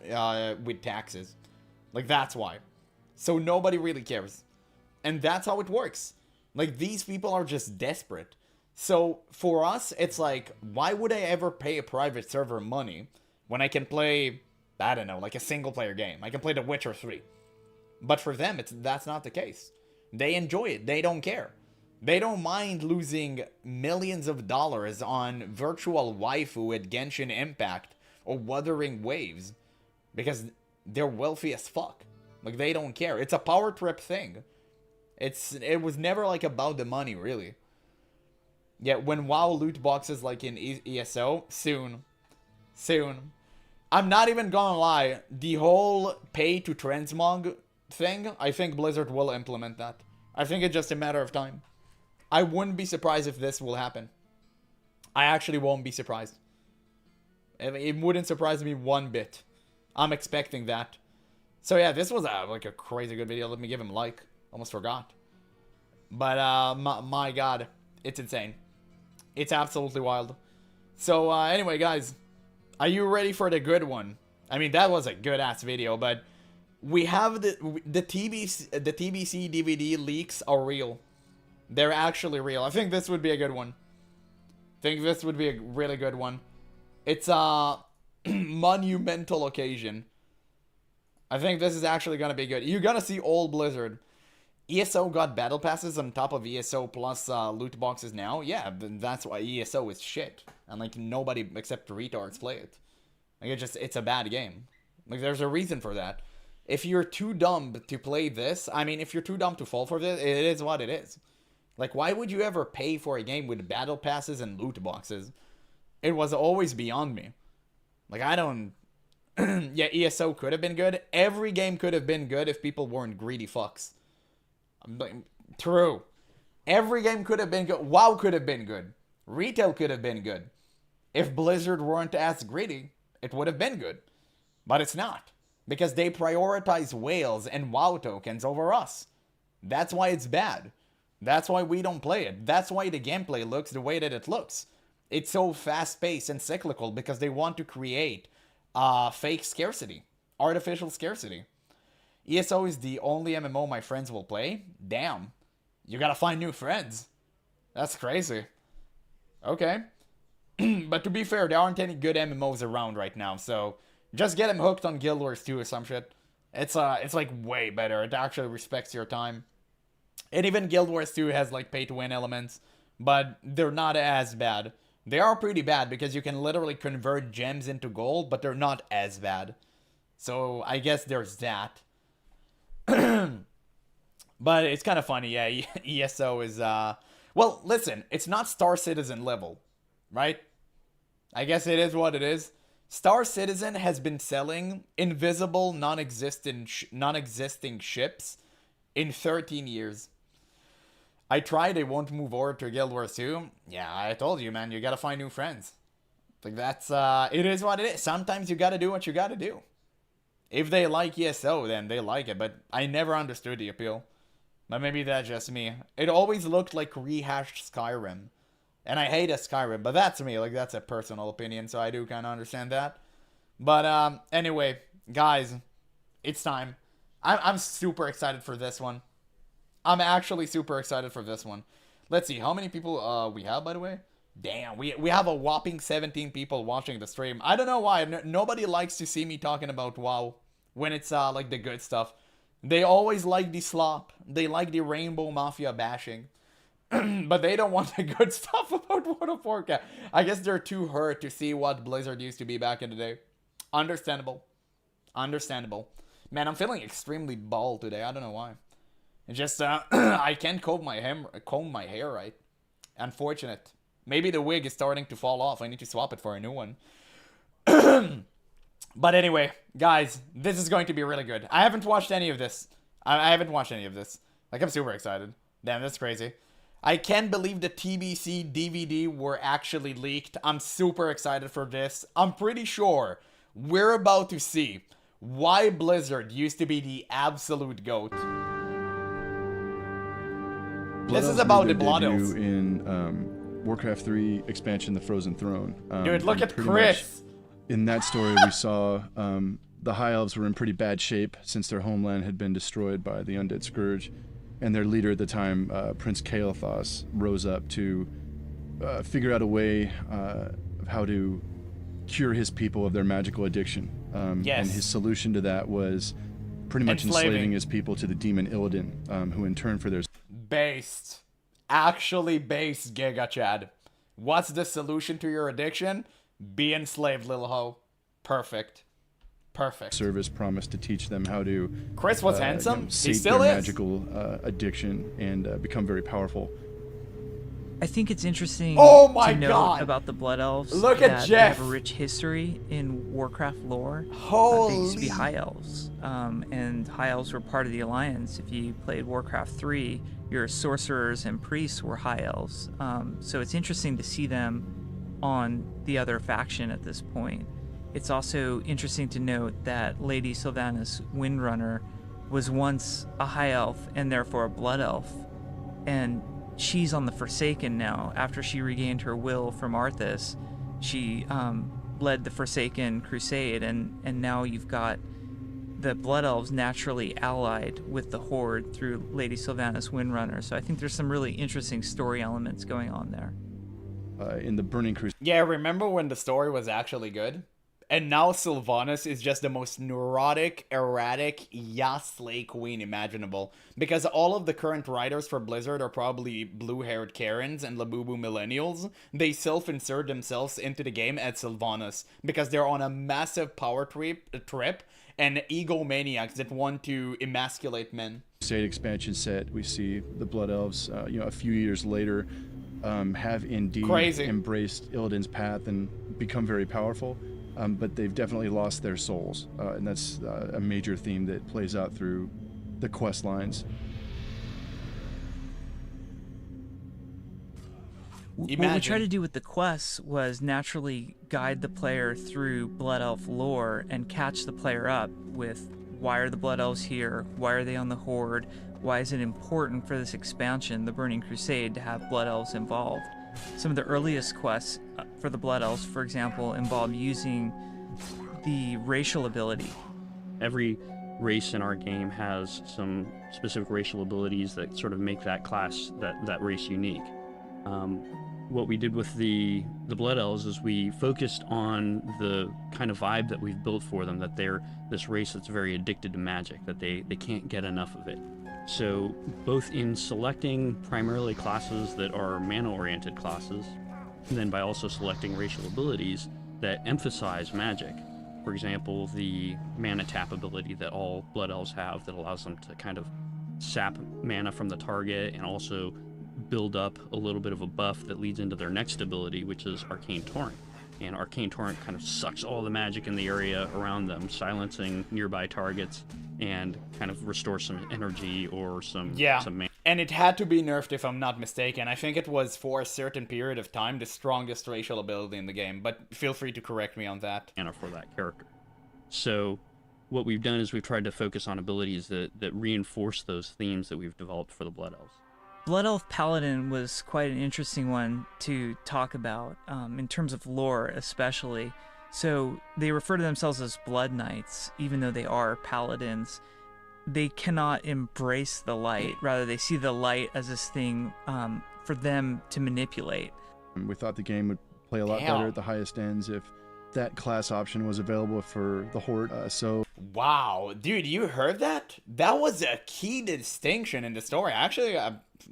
with taxes. Like, that's why. So nobody really cares. And that's how it works. Like, these people are just desperate. So for us, it's like, why would I ever pay a private server money when I can play, I don't know, like a single player game? I can play The Witcher 3. But for them, that's not the case. They enjoy it. They don't care. They don't mind losing millions of dollars on virtual waifu at Genshin Impact or Wuthering Waves because they're wealthy as fuck. Like, they don't care. It's a power trip thing. It was never like about the money, really. Yeah, when WoW loot boxes like in ESO, soon. I'm not even gonna lie, the whole pay to transmog thing, I think Blizzard will implement that. I think it's just a matter of time. I wouldn't be surprised if this will happen. I actually won't be surprised. It wouldn't surprise me one bit. I'm expecting that. So yeah, this was like a crazy good video. Let me give him a like. Almost forgot. But my god, it's insane. It's absolutely wild. So anyway, guys, are you ready for the good one? I mean, that was a good ass video, but we have the TBC DVD leaks are real. They're actually real. I think this would be a good one. I think this would be a really good one. It's a monumental occasion. I think this is actually gonna be good. You're gonna see old Blizzard. ESO got battle passes on top of ESO plus loot boxes now. Yeah, that's why ESO is shit. And like nobody except retards play it. Like it's a bad game. Like there's a reason for that. If you're too dumb to play this, I mean, if you're too dumb to fall for this, it is what it is. Like, why would you ever pay for a game with battle passes and loot boxes? It was always beyond me. Like, I don't... yeah, ESO could have been good. Every game could have been good if people weren't greedy fucks. True. Every game could have been good. WoW could have been good. Retail could have been good. If Blizzard weren't as greedy, it would have been good. But it's not. Because they prioritize whales and WoW tokens over us. That's why it's bad. That's why we don't play it. That's why the gameplay looks the way that it looks. It's so fast-paced and cyclical because they want to create fake scarcity. Artificial scarcity. ESO is the only MMO my friends will play? Damn. You gotta find new friends. That's crazy. Okay. But to be fair, there aren't any good MMOs around right now, so just get them hooked on Guild Wars 2 or some shit. It's like way better. It actually respects your time. And even Guild Wars 2 has like pay-to-win elements, but they're not as bad. They are pretty bad because you can literally convert gems into gold, but they're not as bad. So I guess there's that. But it's kind of funny, yeah. ESO is, well, listen, it's not Star Citizen level, right? I guess it is what it is. Star Citizen has been selling invisible, non-existing ships in 13 years. I tried, it won't move over to Guild Wars 2. Yeah, I told you, man, you gotta find new friends. Like, that's, it is what it is. Sometimes you gotta do what you gotta do. If they like ESO, then they like it, but I never understood the appeal. But maybe that's just me. It always looked like rehashed Skyrim. And I hate Skyrim, but that's me. Like, that's a personal opinion, so I do kind of understand that. But, anyway, guys, it's time. I'm super excited for this one. I'm actually super excited for this one. Let's see, how many people we have, by the way? Damn, we have a whopping 17 people watching the stream. I don't know why. Nobody likes to see me talking about WoW when it's, like, the good stuff. They always like the slop. They like the Rainbow Mafia bashing. But they don't want the good stuff about World of Warcraft. I guess they're too hurt to see what Blizzard used to be back in the day. Understandable. Understandable. Man, I'm feeling extremely bald today. I don't know why. It's just, I can't comb my hair right. Unfortunate. Maybe the wig is starting to fall off. I need to swap it for a new one. But anyway, guys, this is going to be really good. I haven't watched any of this. I haven't watched any of this. Like, I'm super excited. Damn, that's crazy. I can't believe the TBC DVD were actually leaked. I'm super excited for this. I'm pretty sure we're about to see why Blizzard used to be the absolute GOAT. This is about the Blood Elves. In Warcraft 3 expansion, The Frozen Throne. Dude, look at Chris. In that story, we saw the High Elves were in pretty bad shape since their homeland had been destroyed by the Undead Scourge. And their leader at the time, Prince Kael'thas, rose up to figure out a way of how to cure his people of their magical addiction. Yes. And his solution to that was pretty much enslaving his people to the demon Illidan, who in turn for their... Based. Actually based, Giga Chad. What's the solution to your addiction? Be enslaved, little hoe. Perfect. Perfect. Service promised to teach them how to... Chris was handsome. He sate still their is. magical addiction and become very powerful. I think it's interesting Oh my to note God. about the Blood Elves Look at that Jeff. they have a rich history in Warcraft lore. They used to be Holy. High Elves, and High Elves were part of the Alliance. If you played Warcraft 3, your sorcerers and priests were High Elves. So it's interesting to see them on the other faction at this point. It's also interesting to note that Lady Sylvanas Windrunner was once a High Elf and therefore a Blood Elf, and she's on the Forsaken now. After she regained her will from Arthas, she led the Forsaken Crusade, and now you've got the Blood Elves naturally allied with the Horde through Lady Sylvanas Windrunner. So I think there's some really interesting story elements going on there. In the Burning Crusade. Yeah, remember when the story was actually good? And now Sylvanas is just the most neurotic, erratic, slay queen imaginable. Because all of the current writers for Blizzard are probably blue-haired Karens and Labubu millennials. They self-insert themselves into the game as Sylvanas because they're on a massive power trip and egomaniacs that want to emasculate men. Crusade expansion set, we see the Blood Elves, a few years later, have indeed embraced Illidan's path and become very powerful. But they've definitely lost their souls, and that's a major theme that plays out through the quest lines. What we tried to do with the quests was naturally guide the player through Blood Elf lore and catch the player up with why are the Blood Elves here, why are they on the Horde, why is it important for this expansion, the Burning Crusade, to have Blood Elves involved. Some of the earliest quests for the Blood Elves, for example, involved using the racial ability. Every race in our game has some specific racial abilities that sort of make that class, that race unique. What we did with the Blood Elves is we focused on the kind of vibe that we've built for them, that they're this race that's very addicted to magic, that they can't get enough of it. So both in selecting primarily classes that are mana-oriented classes, and then by also selecting racial abilities that emphasize magic. For example, the mana tap ability that all Blood Elves have that allows them to kind of sap mana from the target and also build up a little bit of a buff that leads into their next ability, which is Arcane Torrent. And Arcane Torrent kind of sucks all the magic in the area around them, silencing nearby targets and kind of restores some energy or some mana. And it had to be nerfed if I'm not mistaken. I think it was for a certain period of time the strongest racial ability in the game, but feel free to correct me on that. For that character. So what we've done is we've tried to focus on abilities that reinforce those themes that we've developed for the Blood Elves. Blood Elf Paladin was quite an interesting one to talk about, in terms of lore especially. So they refer to themselves as Blood Knights, even though they are paladins. They cannot embrace the light. Rather, they see the light as this thing for them to manipulate. We thought the game would play a lot better at the highest ends if that class option was available for the Horde. Wow, dude, you heard that? That was a key distinction in the story. Actually,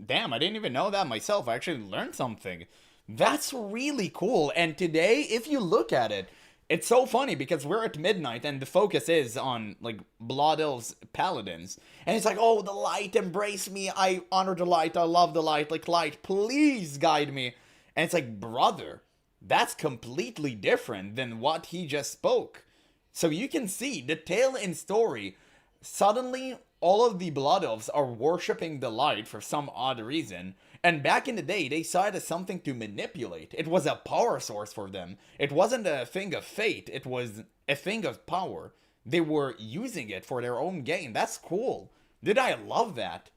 damn, I didn't even know that myself. I actually learned something. That's really cool. And today, if you look at it, it's so funny because we're at midnight and the focus is on, like, Blood Elves Paladins. And it's like, oh, the light, embrace me. I honor the light. I love the light. Like, light, please guide me. And it's like, brother, that's completely different than what he just spoke. So you can see the tale in story. Suddenly, all of the Blood Elves are worshipping the light for some odd reason. And back in the day, they saw it as something to manipulate. It was a power source for them. It wasn't a thing of fate. It was a thing of power. They were using it for their own gain. That's cool. Did I love that?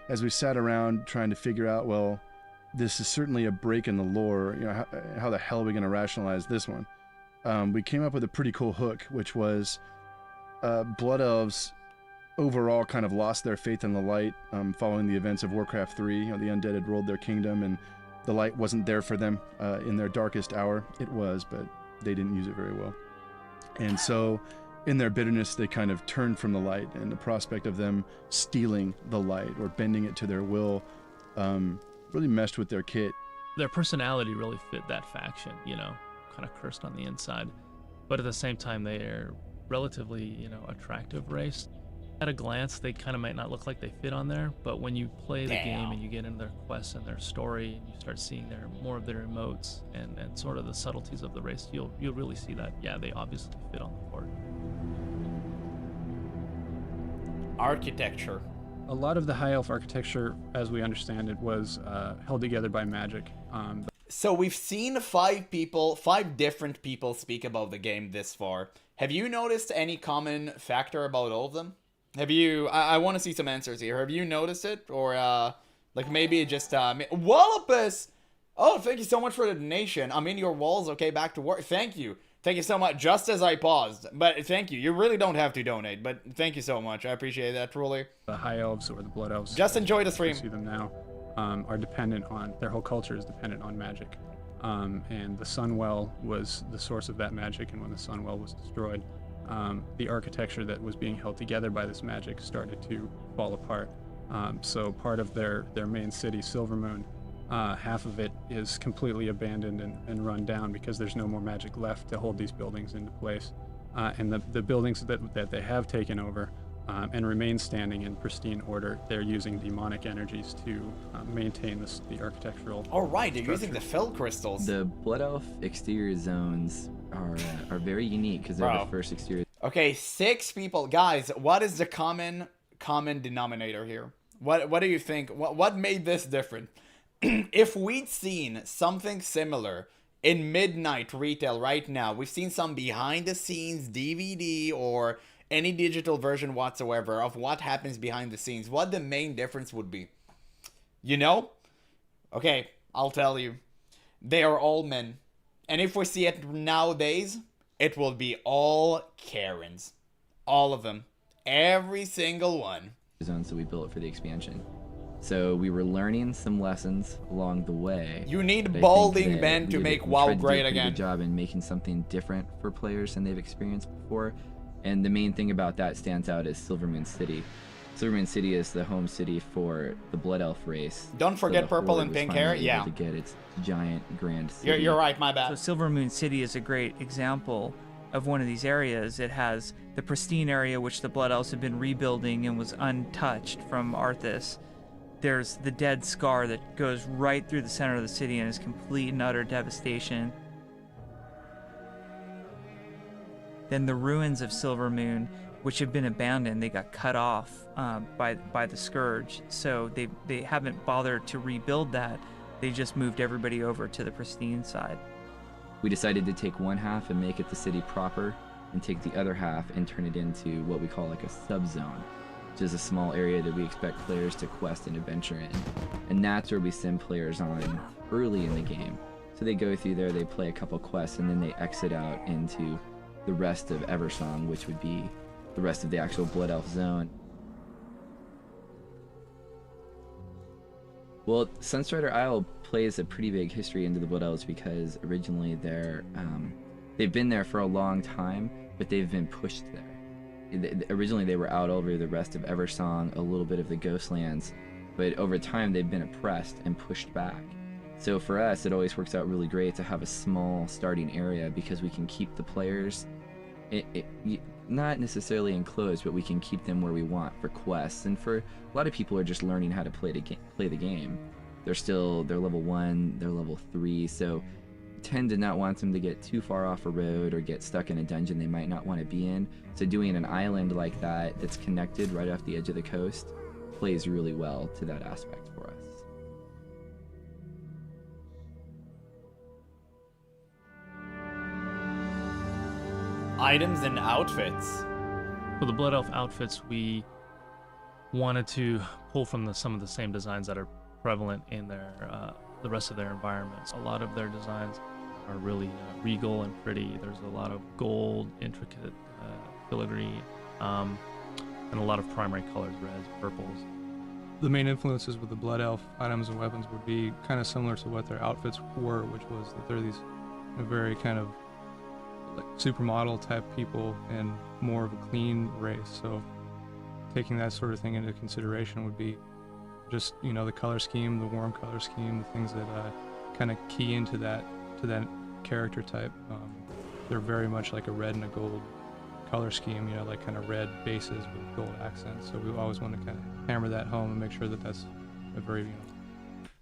As we sat around trying to figure out, well, this is certainly a break in the lore. How the hell are we going to rationalize this one? We came up with a pretty cool hook, which was Blood Elves overall kind of lost their faith in the light following the events of Warcraft 3. The undead had ruled their kingdom and the light wasn't there for them in their darkest hour. It was, but they didn't use it very well. And so in their bitterness, they kind of turned from the light, and the prospect of them stealing the light or bending it to their will really meshed with their kit. Their personality really fit that faction, kind of cursed on the inside. But at the same time, they are relatively, attractive race. at a glance, they kind of might not look like they fit on there, but when you play the game Damn. and you get into their quests and their story, and you start seeing more of their emotes and sort of the subtleties of the race, you'll really see that, yeah, they obviously fit on the board. Architecture. A lot of the High Elf architecture, as we understand it, was held together by magic. So we've seen five different people speak about the game this far. Have you noticed any common factor about all of them? Have you, I want to see some answers here. Have you noticed it? Or, like maybe just, Wallopus! Oh, thank you so much for the donation. I'm in your walls, okay, back to work. Thank you. Thank you so much, just as I paused. But thank you. You really don't have to donate, but thank you so much. I appreciate that, truly. The High Elves or the Blood Elves. Just enjoy the as stream. we see them now, are dependent on, their whole culture is dependent on magic. And the Sunwell was the source of that magic, and when the Sunwell was destroyed, the architecture that was being held together by this magic started to fall apart. So part of their main city, Silvermoon, half of it is completely abandoned and run down because there's no more magic left to hold these buildings into place. And the buildings that they have taken over and remain standing in pristine order, they're using demonic energies to maintain the architectural Alright, they're structure. using the fel crystals. The Blood Elf exterior zones are very unique because they're Bro. the first exterior. Okay, 6 people. Guys, what is the common denominator here? What do you think? What made this different? If we'd seen something similar in Midnight Retail right now, we've seen some behind the scenes DVD or any digital version whatsoever of what happens behind the scenes, what the main difference would be. You know? Okay, I'll tell you. They are all men. And if we see it nowadays, it will be all Karens. All of them. Every single one. Zones that we built for the expansion. So we were learning some lessons along the way. You need but I think balding that men to we make tried WoW to do a great pretty again. Good job in making something different for players than they've experienced before. And the main thing about that stands out is Silvermoon City. Silvermoon City is the home city for the Blood Elf race. Don't forget the purple Horde and was pink finally hair, able yeah. To get its giant grand city. You're right, my bad. So Silvermoon City is a great example of one of these areas. It has the pristine area, which the Blood Elves have been rebuilding and was untouched from Arthas. There's the dead scar that goes right through the center of the city and is complete and utter devastation. Then the ruins of Silvermoon, which have been abandoned, they got cut off by the Scourge. So they haven't bothered to rebuild that. They just moved everybody over to the pristine side. We decided to take one half and make it the city proper, and take the other half and turn it into what we call like a sub-zone, which is a small area that we expect players to quest and adventure in. And that's where we send players on early in the game. So they go through there, they play a couple quests, and then they exit out into the rest of Eversong, which would be the rest of the actual Blood Elf zone. Well, Sunstrider Isle plays a pretty big history into the Blood Elves because originally they've been there for a long time, but they've been pushed there. Originally they were out over the rest of Eversong, a little bit of the Ghostlands, but over time they've been oppressed and pushed back. So for us, it always works out really great to have a small starting area because we can keep the players not necessarily enclosed, but we can keep them where we want for quests. And for a lot of people who are just learning how to play the game. They're level 1, they're level 3, so tend to not want them to get too far off a road or get stuck in a dungeon they might not want to be in. So doing an island like that that's connected right off the edge of the coast plays really well to that aspect for us. Items and outfits. For the Blood Elf outfits, we wanted to pull from some of the same designs that are prevalent in the rest of their environments. A lot of their designs are really regal and pretty. There's a lot of gold, intricate filigree, and a lot of primary colors, reds, purples. The main influences with the Blood Elf items and weapons would be kind of similar to what their outfits were, which was that they're these very kind of like supermodel type people and more of a clean race. So taking that sort of thing into consideration would be just, you know, the color scheme, the warm color scheme, the things that kind of key into that character type. They're very much like a red and a gold color scheme, you know, like kind of red bases with gold accents. So we always want to kind of hammer that home and make sure that that's a very, you know.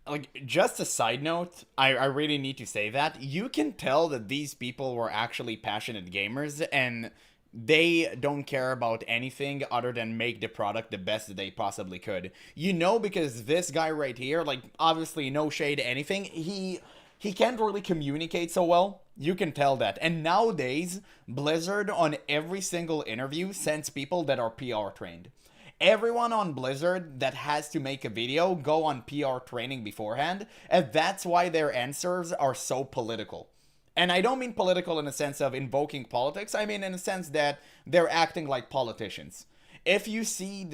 Like, just a side note, I really need to say that. You can tell that these people were actually passionate gamers, and they don't care about anything other than make the product the best that they possibly could. You know, because this guy right here, like, obviously no shade anything, he can't really communicate so well. You can tell that. And nowadays, Blizzard on every single interview sends people that are PR trained. Everyone on Blizzard that has to make a video go on PR training beforehand, and that's why their answers are so political. And I don't mean political in the sense of invoking politics. I mean in the sense that they're acting like politicians. If you see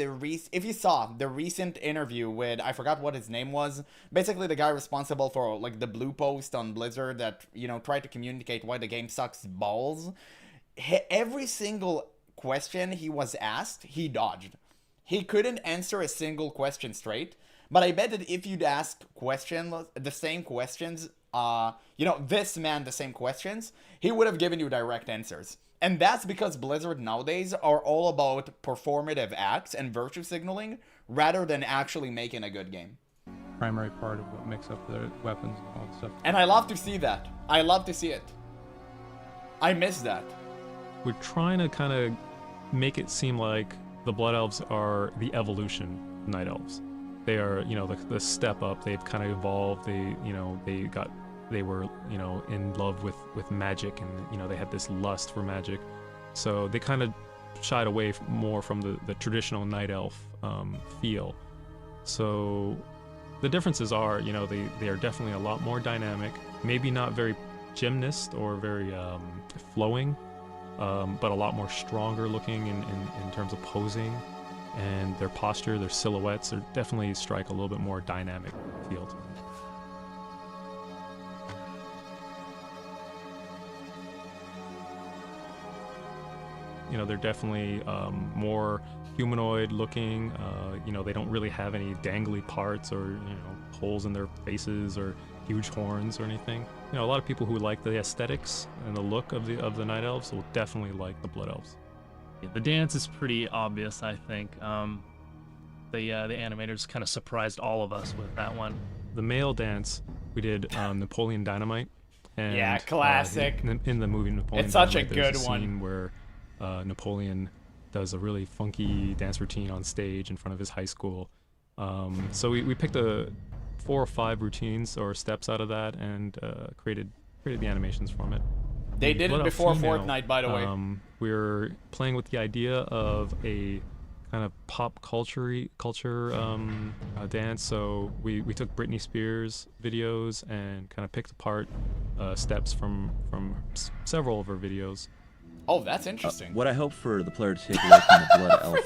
if you saw the recent interview with, I forgot what his name was, basically the guy responsible for like the blue post on Blizzard that, you know, tried to communicate why the game sucks balls. Every single question he was asked, he dodged. He couldn't answer a single question straight. But I bet that if you'd ask the same questions, the same questions, he would have given you direct answers. And that's because Blizzard nowadays are all about performative acts and virtue signaling rather than actually making a good game. Primary part of what makes up their weapons and all that stuff. And I love to see that. I love to see it. I miss that. We're trying to kind of make it seem like the Blood Elves are the evolution of Night Elves. They are, you know, the step up. They've kind of evolved. They were, you know, in love with magic, and, you know, they had this lust for magic. So they kind of shied away more from the traditional Night Elf feel. So the differences are, you know, they are definitely a lot more dynamic. Maybe not very gymnast or very flowing, but a lot more stronger looking in terms of posing. And their posture, their silhouettes, are definitely strike a little bit more dynamic feel to them. You know, they're definitely more humanoid looking. You know, they don't really have any dangly parts or, you know, holes in their faces or huge horns or anything. You know, a lot of people who like the aesthetics and the look of the Night Elves will definitely like the Blood Elves. Yeah, the dance is pretty obvious, I think. The animators kind of surprised all of us with that one. The male dance, we did Napoleon Dynamite. And, yeah, classic. In the movie Napoleon it's such Dynamite, a there's good a one. scene where Napoleon does a really funky dance routine on stage in front of his high school. So we picked 4 or 5 routines or steps out of that and created the animations from it. They did it before Fortnite, by the way. We're playing with the idea of a kind of pop culture dance. So we took Britney Spears videos and kind of picked apart steps from several of her videos. Oh, that's interesting. What I hope for the player to take away from the Blood Elf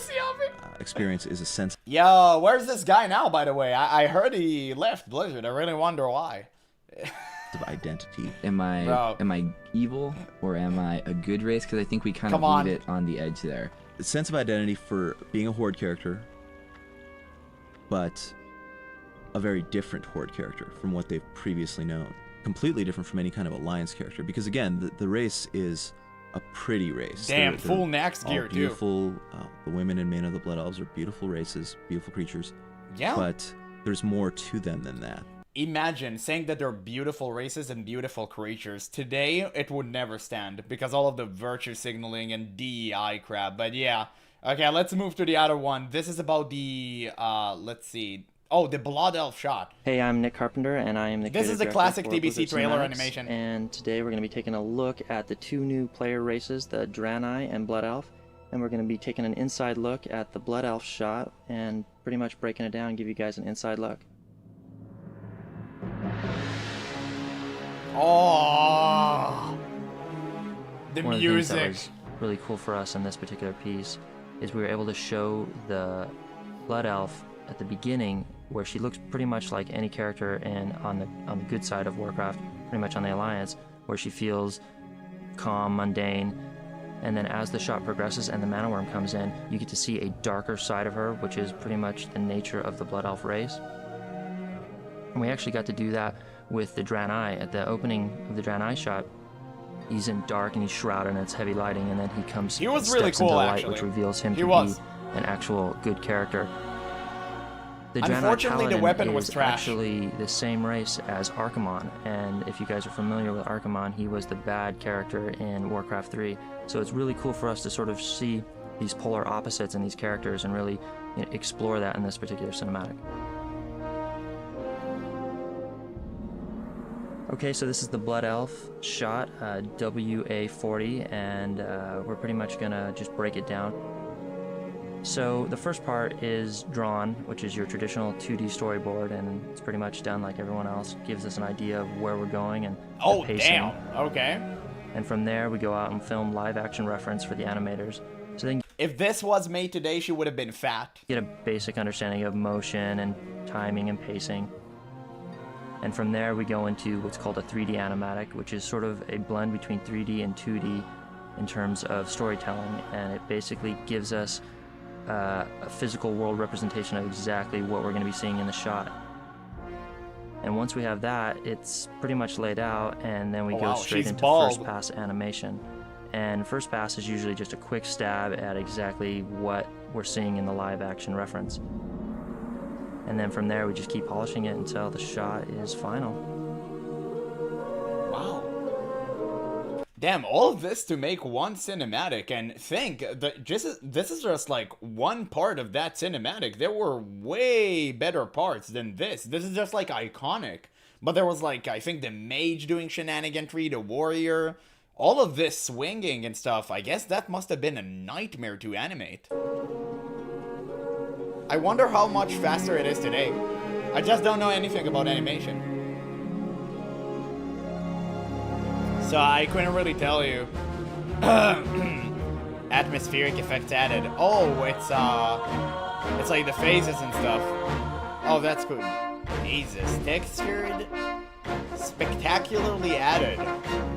experience is a sense Yo, where's this guy now, by the way? I heard he left Blizzard. I really wonder why. of identity. Am I evil or am I a good race? Because I think we kind of leave it on the edge there. A sense of identity for being a Horde character, but a very different Horde character from what they've previously known. Completely different from any kind of Alliance character. Because again, the race is a pretty race. Damn, full Nax gear, too. Beautiful. The women and men of the Blood Elves are beautiful races, beautiful creatures. Yeah. But there's more to them than that. Imagine saying that they're beautiful races and beautiful creatures. Today, it would never stand because all of the virtue signaling and DEI crap. But yeah. Okay, let's move to the other one. This is about the, let's see. Oh, the Blood Elf shot. Hey, I'm Nick Carpenter, and I am the This is the classic TBC trailer animation. And today we're going to be taking a look at the 2 new player races, the Draenei and Blood Elf. And we're going to be taking an inside look at the Blood Elf shot and pretty much breaking it down and give you guys an inside look. Oh, the One of the things that music. was really cool for us in this particular piece is we were able to show the Blood Elf at the beginning where she looks pretty much like any character on the good side of Warcraft, pretty much on the Alliance, where she feels calm, mundane, and then as the shot progresses and the Mana Worm comes in, you get to see a darker side of her, which is pretty much the nature of the Blood Elf race. And we actually got to do that with the Draenei. At the opening of the Draenei shot, he's in dark and he's shrouded and it's heavy lighting, and then he comes. He was steps really into cool, light, actually. which reveals him He to was. be an actual good character. The Unfortunately, the Paladin weapon was is trash. actually the same race as Archimon, and if you guys are familiar with Archimon, he was the bad character in Warcraft 3. So it's really cool for us to sort of see these polar opposites in these characters and really explore that in this particular cinematic. Okay, so this is the Blood Elf shot, WA40, and we're pretty much gonna just break it down. So the first part is drawn, which is your traditional 2D storyboard, and it's pretty much done like everyone else. Gives us an idea of where we're going and Oh, the pacing. damn. Okay. And from there, we go out and film live action reference for the animators. So then If this was made today, she would have been fat. get a basic understanding of motion and timing and pacing. And from there, we go into what's called a 3D animatic, which is sort of a blend between 3D and 2D in terms of storytelling. And it basically gives us a physical world representation of exactly what we're going to be seeing in the shot. And once we have that, it's pretty much laid out, and then we Oh, go wow, straight she's into bald. first pass animation. And first pass is usually just a quick stab at exactly what we're seeing in the live action reference. And then from there, we just keep polishing it until the shot is final. Wow. Damn, all of this to make one cinematic, and think that this is just like one part of that cinematic. There were way better parts than this. This is just like iconic. But there was like, I think the mage doing shenaniganry, the warrior, all of this swinging and stuff. I guess that must have been a nightmare to animate. I wonder how much faster it is today. I just don't know anything about animation. So I couldn't really tell you. Atmospheric effects added. Oh, it's like the phases and stuff. Oh, that's good. Jesus, textured, spectacularly added.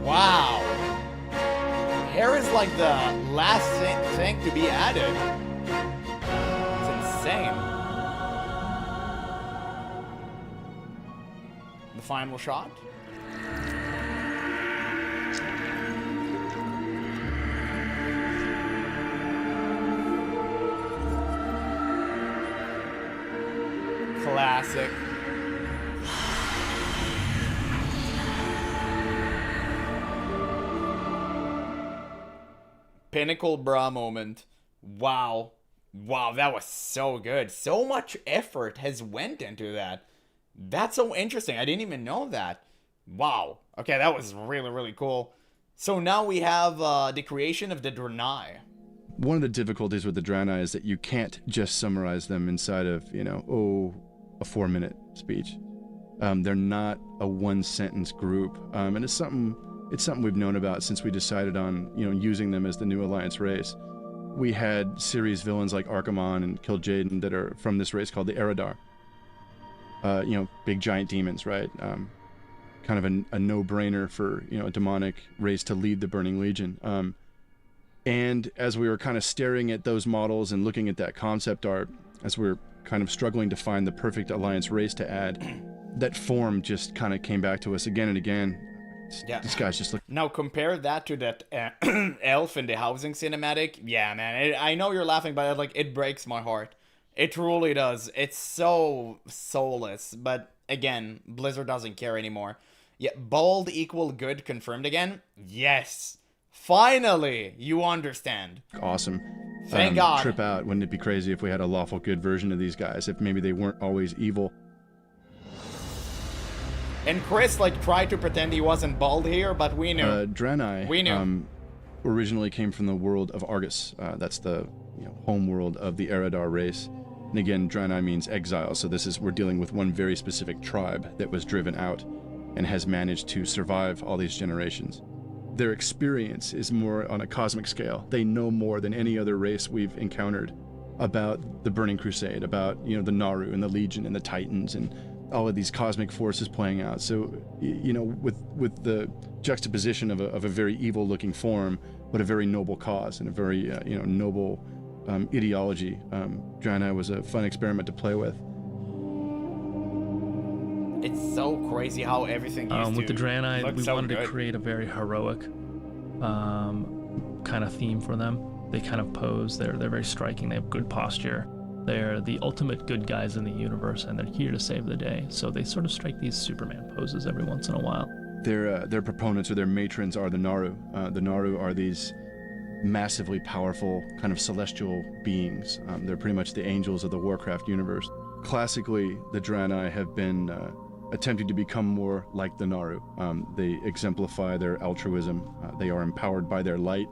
Wow. Hair is like the last thing to be added. It's insane. The final shot. Classic. Pinnacle bra moment. Wow. Wow, that was so good. So much effort has went into that. That's so interesting. I didn't even know that. Wow. Okay, that was really, really cool. So now we have the creation of the Draenei. One of the difficulties with the Draenei is that you can't just summarize them inside of, a 4-minute speech. They're not a one-sentence group, and it's something we've known about since we decided on, using them as the new Alliance race. We had series villains like Archimon and Kil'jaeden that are from this race called the Eredar. Big giant demons, right? Kind of a no-brainer for, a demonic race to lead the Burning Legion. And as we were kind of staring at those models and looking at that concept art, as we were kind of struggling to find the perfect Alliance race to add, that form just kind of came back to us again and again. Yeah. This guy's just like... Now compare that to that elf in the housing cinematic. Yeah, man. I know you're laughing, but it breaks my heart. It truly does. It's so soulless. But again, Blizzard doesn't care anymore. Yeah, bold equal good confirmed again? Yes. Finally, you understand. Awesome. Thank God. Trip out. Wouldn't it be crazy if we had a lawful good version of these guys? If maybe they weren't always evil. And Chris tried to pretend he wasn't bald here, but we knew. Draenei. We knew. Originally came from the world of Argus. That's the home world of the Eredar race. And again, Draenei means exile. So we're dealing with one very specific tribe that was driven out and has managed to survive all these generations. Their experience is more on a cosmic scale. They know more than any other race we've encountered about the Burning Crusade, about the Naru and the Legion and the Titans and all of these cosmic forces playing out. So with the juxtaposition of a very evil-looking form, but a very noble cause and a very noble ideology, Draenei was a fun experiment to play with. It's so crazy how everything used With the Draenei, look we so wanted good. to create a very heroic kind of theme for them. They kind of pose. They're very striking. They have good posture. They're the ultimate good guys in the universe, and they're here to save the day. So they sort of strike these Superman poses every once in a while. Their proponents or their matrons are the Naru. The Naru are these massively powerful kind of celestial beings. They're pretty much the angels of the Warcraft universe. Classically, the Draenei have been attempting to become more like the Naru. They exemplify their altruism. They are empowered by their light.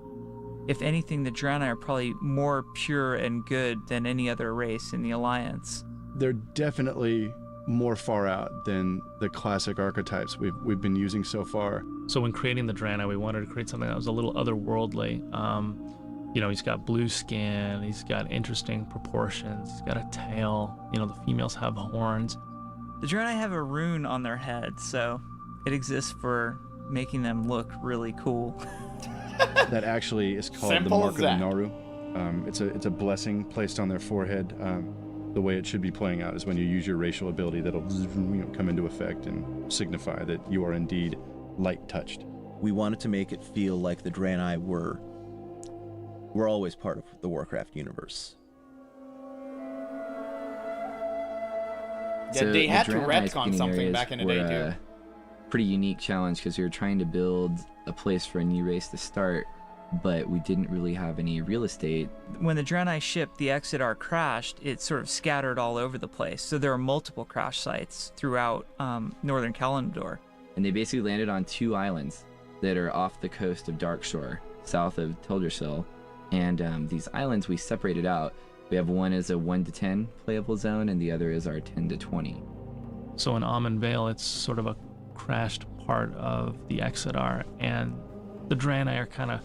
If anything, the Draenei are probably more pure and good than any other race in the Alliance. They're definitely more far out than the classic archetypes we've been using so far. So when creating the Draenei, we wanted to create something that was a little otherworldly. You know, he's got blue skin, he's got interesting proportions, he's got a tail, you know, the females have horns. The Draenei have a rune on their head, so it exists for making them look really cool. That actually is called Simple the as Mark of the that. Naru. It's a blessing placed on their forehead. The way it should be playing out is when you use your racial ability, that'll come into effect and signify that you are indeed light touched. We wanted to make it feel like the Draenei were always part of the Warcraft universe. Yeah, they had to Draenei's retcon beginning something areas back in the were day, too. a pretty unique challenge because we were trying to build a place for a new race to start, but we didn't really have any real estate. When the Draenei ship, the Exodar, crashed, it sort of scattered all over the place. So there are multiple crash sites throughout northern Kalimdor. And they basically landed on 2 islands that are off the coast of Darkshore, south of Teldrassil. And these islands we separated out. We have one as a 1 to 10 playable zone, and the other is our 10 to 20. So in Amon Vale, it's sort of a crashed part of the Exodar, and the Draenei are kind of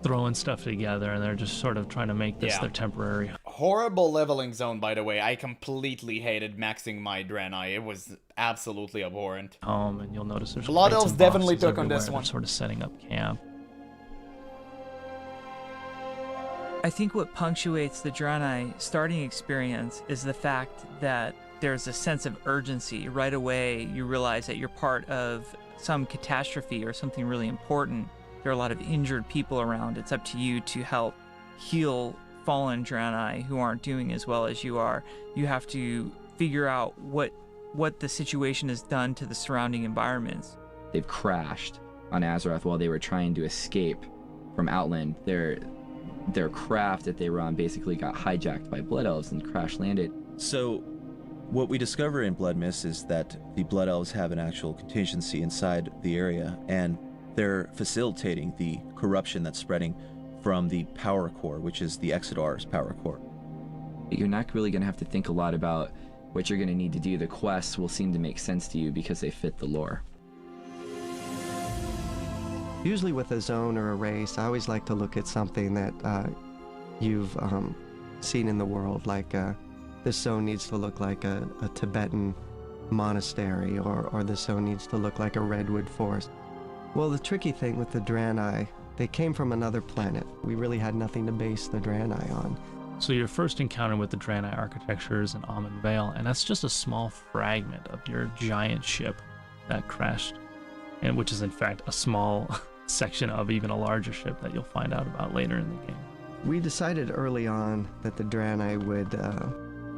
throwing stuff together, and they're just sort of trying to make this their temporary. Horrible leveling zone, by the way. I completely hated maxing my Draenei. It was absolutely abhorrent. Home, and you'll notice there's Blood crates Elves and definitely boxes took on this everywhere. one. They're sort of setting up camp. I think what punctuates the Draenei starting experience is the fact that there's a sense of urgency. Right away, you realize that you're part of some catastrophe or something really important. There are a lot of injured people around. It's up to you to help heal fallen Draenei who aren't doing as well as you are. You have to figure out what the situation has done to the surrounding environments. They've crashed on Azeroth while they were trying to escape from Outland. Their craft that they were on basically got hijacked by Blood Elves and crash landed. So, what we discover in Blood Mist is that the Blood Elves have an actual contingency inside the area, and they're facilitating the corruption that's spreading from the power core, which is the Exodar's power core. You're not really going to have to think a lot about what you're going to need to do. The quests will seem to make sense to you because they fit the lore. Usually with a zone or a race, I always like to look at something that you've seen in the world, like this zone needs to look like a Tibetan monastery, or this zone needs to look like a redwood forest. Well, the tricky thing with the Draenei, they came from another planet. We really had nothing to base the Draenei on. So your first encounter with the Draenei architecture is in Amon Vale, and that's just a small fragment of your giant ship that crashed, and which is in fact a small section of even a larger ship that you'll find out about later in the game. We decided early on that the Draenei would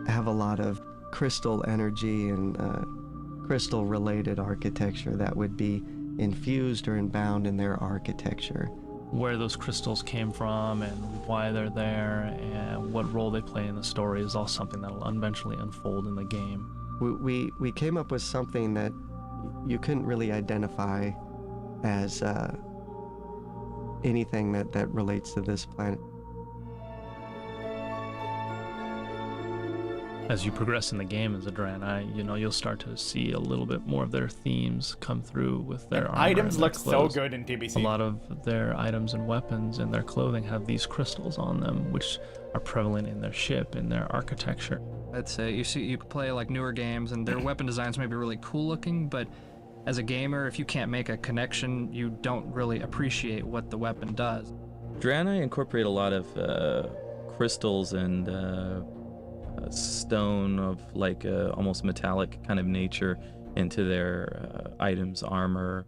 have a lot of crystal energy and crystal-related architecture that would be infused or inbound in their architecture. Where those crystals came from and why they're there and what role they play in the story is all something that will eventually unfold in the game. We came up with something that you couldn't really identify as anything that relates to this planet. As you progress in the game as a Draenei, you'll start to see a little bit more of their themes come through with their armor Items and their look so clothes. good in TBC. A lot of their items and weapons and their clothing have these crystals on them, which are prevalent in their ship and their architecture. I'd say you play like newer games and their weapon designs may be really cool looking, but as a gamer, if you can't make a connection, you don't really appreciate what the weapon does. Draenei incorporate a lot of crystals and stone of like almost metallic kind of nature into their items, armor.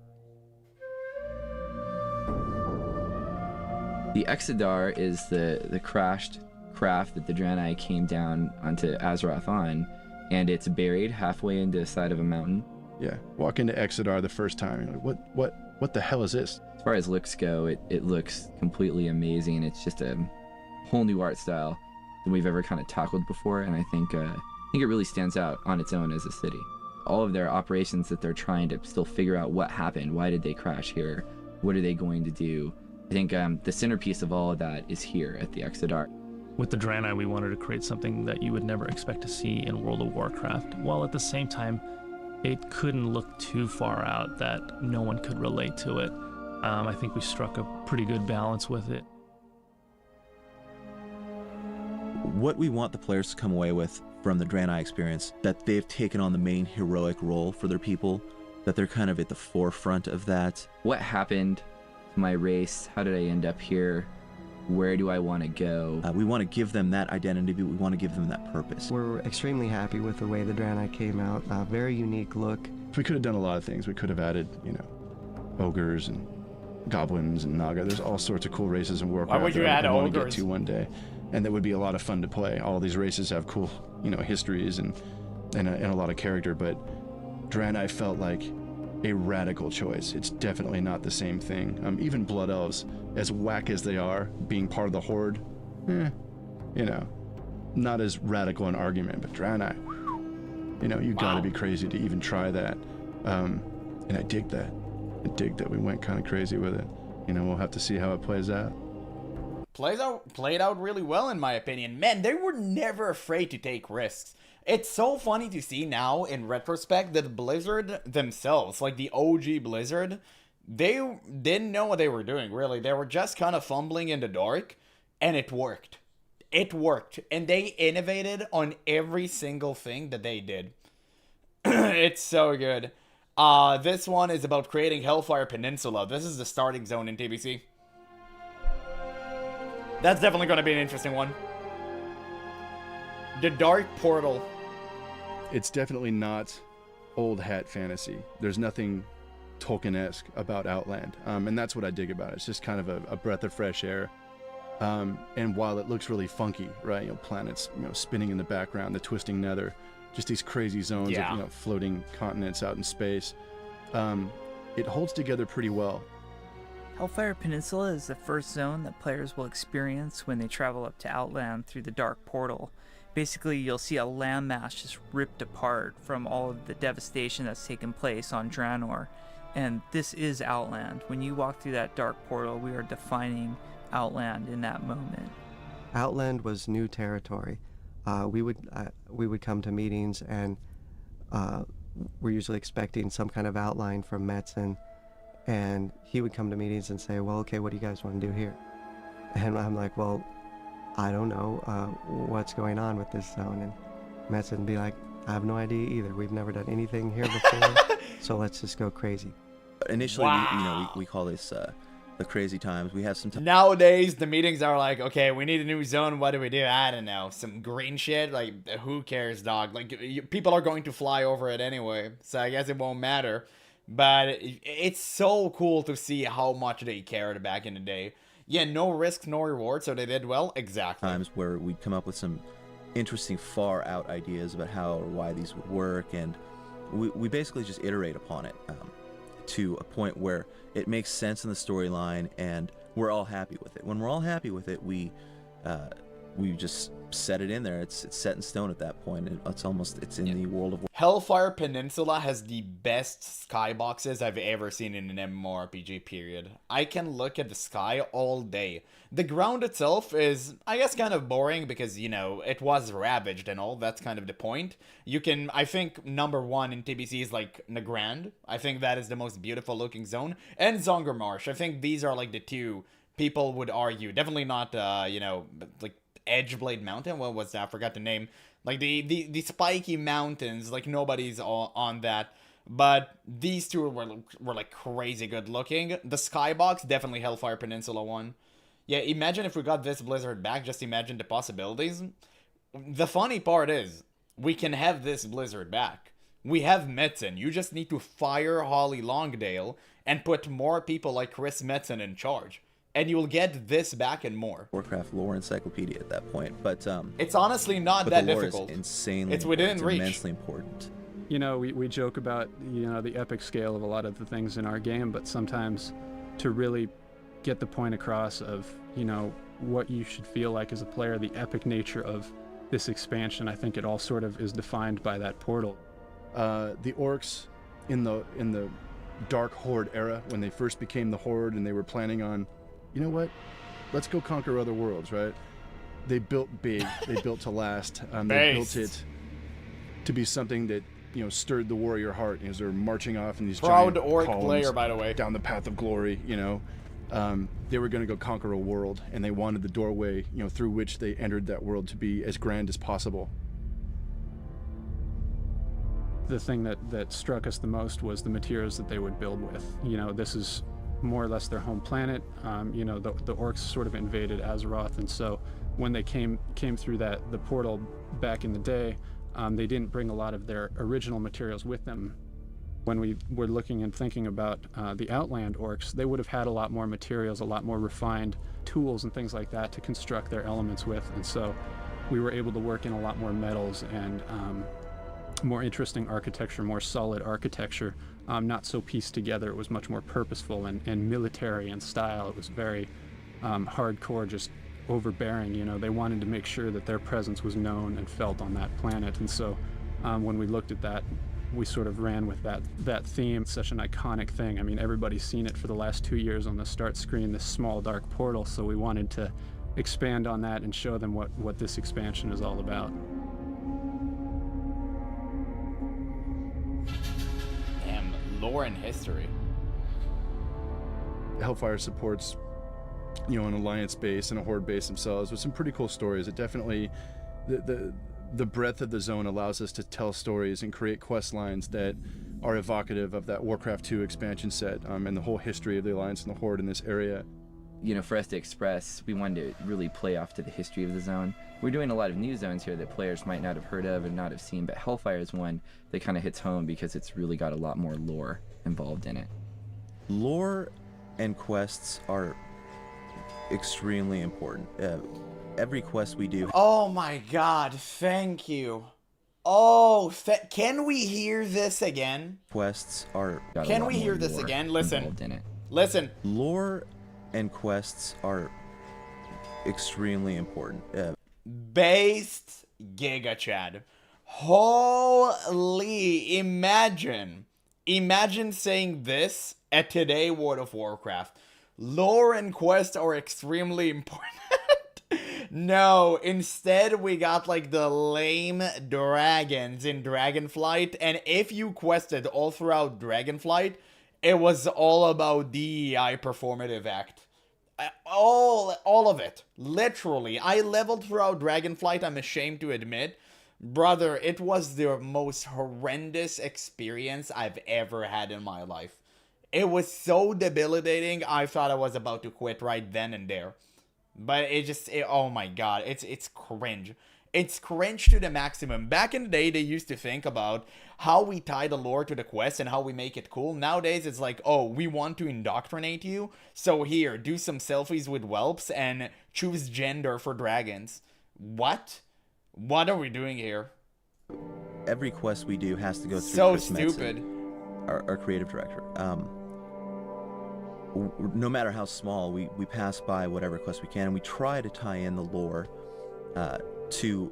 The Exodar is the crashed craft that the Draenei came down onto Azeroth on, and it's buried halfway into the side of a mountain. Yeah, walk into Exodar the first time, you're like, what the hell is this? As far as looks go, it looks completely amazing. It's just a whole new art style than we've ever kind of tackled before, and I think it really stands out on its own as a city. All of their operations that they're trying to still figure out what happened, why did they crash here, what are they going to do? I think the centerpiece of all of that is here at the Exodar. With the Draenei, we wanted to create something that you would never expect to see in World of Warcraft, while at the same time, it couldn't look too far out that no one could relate to it. I think we struck a pretty good balance with it. What we want the players to come away with from the Draenei experience, that they've taken on the main heroic role for their people, that they're kind of at the forefront of that. What happened to my race? How did I end up here? Where do I want to go? We want to give them that identity, but we want to give them that purpose. We're extremely happy with the way the Draenei came out. Very unique look. We could have done a lot of things. We could have added, ogres and goblins and Naga. There's all sorts of cool races in Warcraft. Why would you that add I want to ogres? get to one day, and that would be a lot of fun to play. All these races have cool, histories and a lot of character. But Draenei felt like a radical choice. It's definitely not the same thing. Even Blood Elves, as whack as they are, being part of the Horde, not as radical an argument. But Draenei, you gotta be crazy to even try that. And I dig that. I dig that we went kind of crazy with it. We'll have to see how it plays out. Played out really well, in my opinion. Man, they were never afraid to take risks. It's so funny to see now, in retrospect, that Blizzard themselves, like the OG Blizzard, they didn't know what they were doing, really. They were just kind of fumbling in the dark, and it worked. It worked, and they innovated on every single thing that they did. It's so good. This one is about creating Hellfire Peninsula. This is the starting zone in TBC. That's definitely going to be an interesting one. The Dark Portal. It's definitely not old hat fantasy. There's nothing Tolkien-esque about Outland, and that's what I dig about it. It's just kind of a breath of fresh air. And while it looks really funky, right? Planets, spinning in the background, the twisting nether, just these crazy zones of floating continents out in space. It holds together pretty well. Hellfire Peninsula is the first zone that players will experience when they travel up to Outland through the Dark Portal. Basically, you'll see a landmass just ripped apart from all of the devastation that's taken place on Draenor. And this is Outland. When you walk through that Dark Portal, we are defining Outland in that moment. Outland was new territory. We would come to meetings, and we're usually expecting some kind of outline from Metzen, and he would come to meetings and say, well, okay, what do you guys want to do here? And I'm like, well, I don't know what's going on with this zone. And Metzen would be like, I have no idea either. We've never done anything here before, so let's just go crazy. Initially, we call this the crazy times. We have some time. Nowadays, the meetings are like, okay, we need a new zone. What do we do? I don't know. Some green shit? Like, who cares, dog? Like, people are going to fly over it anyway, so I guess it won't matter. But it's so cool to see how much they cared back in the day. Yeah, no risk, no reward, so they did well. Exactly. Times where we'd come up with some interesting far out ideas about how or why these would work, and we basically just iterate upon it to a point where it makes sense in the storyline and we're all happy with it. When we're all happy with it, we just set it in there. It's set in stone at that point. It's in the world of Hellfire Peninsula has the best skyboxes I've ever seen in an MMORPG, period. I can look at the sky all day. The ground itself is, I guess, kind of boring because, it was ravaged and all. That's kind of the point. I think number one in TBC is like Nagrand. I think that is the most beautiful looking zone. And Zongermarsh. I think these are like the two people would argue. Definitely not, like Edgeblade Mountain. What was that? I forgot the name. Like the spiky mountains. Like nobody's on that. But these two were like crazy good looking. The skybox, definitely Hellfire Peninsula one. Yeah, imagine if we got this Blizzard back. Just imagine the possibilities. The funny part is, we can have this Blizzard back. We have Metzen. You just need to fire Holly Longdale and put more people like Chris Metzen in charge. and you'll get this back and more. Warcraft lore encyclopedia at that point, but It's honestly not but that the lore difficult. is insanely It's within important, reach. immensely important. You know, we joke about, you know, the epic scale of a lot of the things in our game, but sometimes to really get the point across of, you know, what you should feel like as a player, the epic nature of this expansion, I think it all sort of is defined by that portal. The orcs in the Dark Horde era, when they first became the Horde and they were planning on, you know what, let's go conquer other worlds, right? They built big, they built to last, they built it to be something that, you know, stirred the warrior heart as they're marching off in these Proud giant orc columns player, by the way. down the path of glory, you know. They were going to go conquer a world, and they wanted the doorway, you know, through which they entered that world to be as grand as possible. The thing that struck us the most was the materials that they would build with. You know, this is more or less their home planet. You know, the orcs sort of invaded Azeroth, and so when they came through the portal back in the day, they didn't bring a lot of their original materials with them. When we were looking and thinking about the Outland orcs, they would have had a lot more materials, a lot more refined tools and things like that to construct their elements with, and so we were able to work in a lot more metals and more interesting architecture, more solid architecture, not so pieced together. It was much more purposeful and military in style. It was very hardcore, just overbearing. You know, they wanted to make sure that their presence was known and felt on that planet, and so when we looked at that, we sort of ran with that theme. It's such an iconic thing. I mean, everybody's seen it for the last 2 years on the start screen, this small dark portal, so we wanted to expand on that and show them what this expansion is all about. Damn, lore and history. Hellfire supports, you know, an alliance base and a horde base themselves with some pretty cool stories. It definitely, the breadth of the zone allows us to tell stories and create quest lines that are evocative of that Warcraft 2 expansion set and the whole history of the alliance and the horde in this area. You know, for us to express, we wanted to really play off to the history of the zone. We're doing a lot of new zones here that players might not have heard of and not have seen, but Hellfire is one that kind of hits home because it's really got a lot more lore involved in it. Lore and quests are extremely important. Every quest we do. Oh my god, thank you. Oh, can we hear this again? Quests are. Can we hear this again? Listen. In it. Listen. Lore and quests are extremely important. Based Giga Chad. Holy, imagine saying this at today World of Warcraft. Lore and quests are extremely important. No, instead we got like the lame dragons in Dragonflight, and if you quested all throughout Dragonflight, it was all about DEI performative act. All of it. Literally. I leveled throughout Dragonflight, I'm ashamed to admit. Brother, it was the most horrendous experience I've ever had in my life. It was so debilitating, I thought I was about to quit right then and there. But oh my god, it's cringe. It's cringe to the maximum. Back in the day, they used to think about how we tie the lore to the quest and how we make it cool. Nowadays, it's like, oh, we want to indoctrinate you, so here, do some selfies with whelps and choose gender for dragons. What? What are we doing here? Every quest we do has to go through so Chris stupid. Metzen, our creative director. No matter how small, we pass by whatever quest we can, and we try to tie in the lore to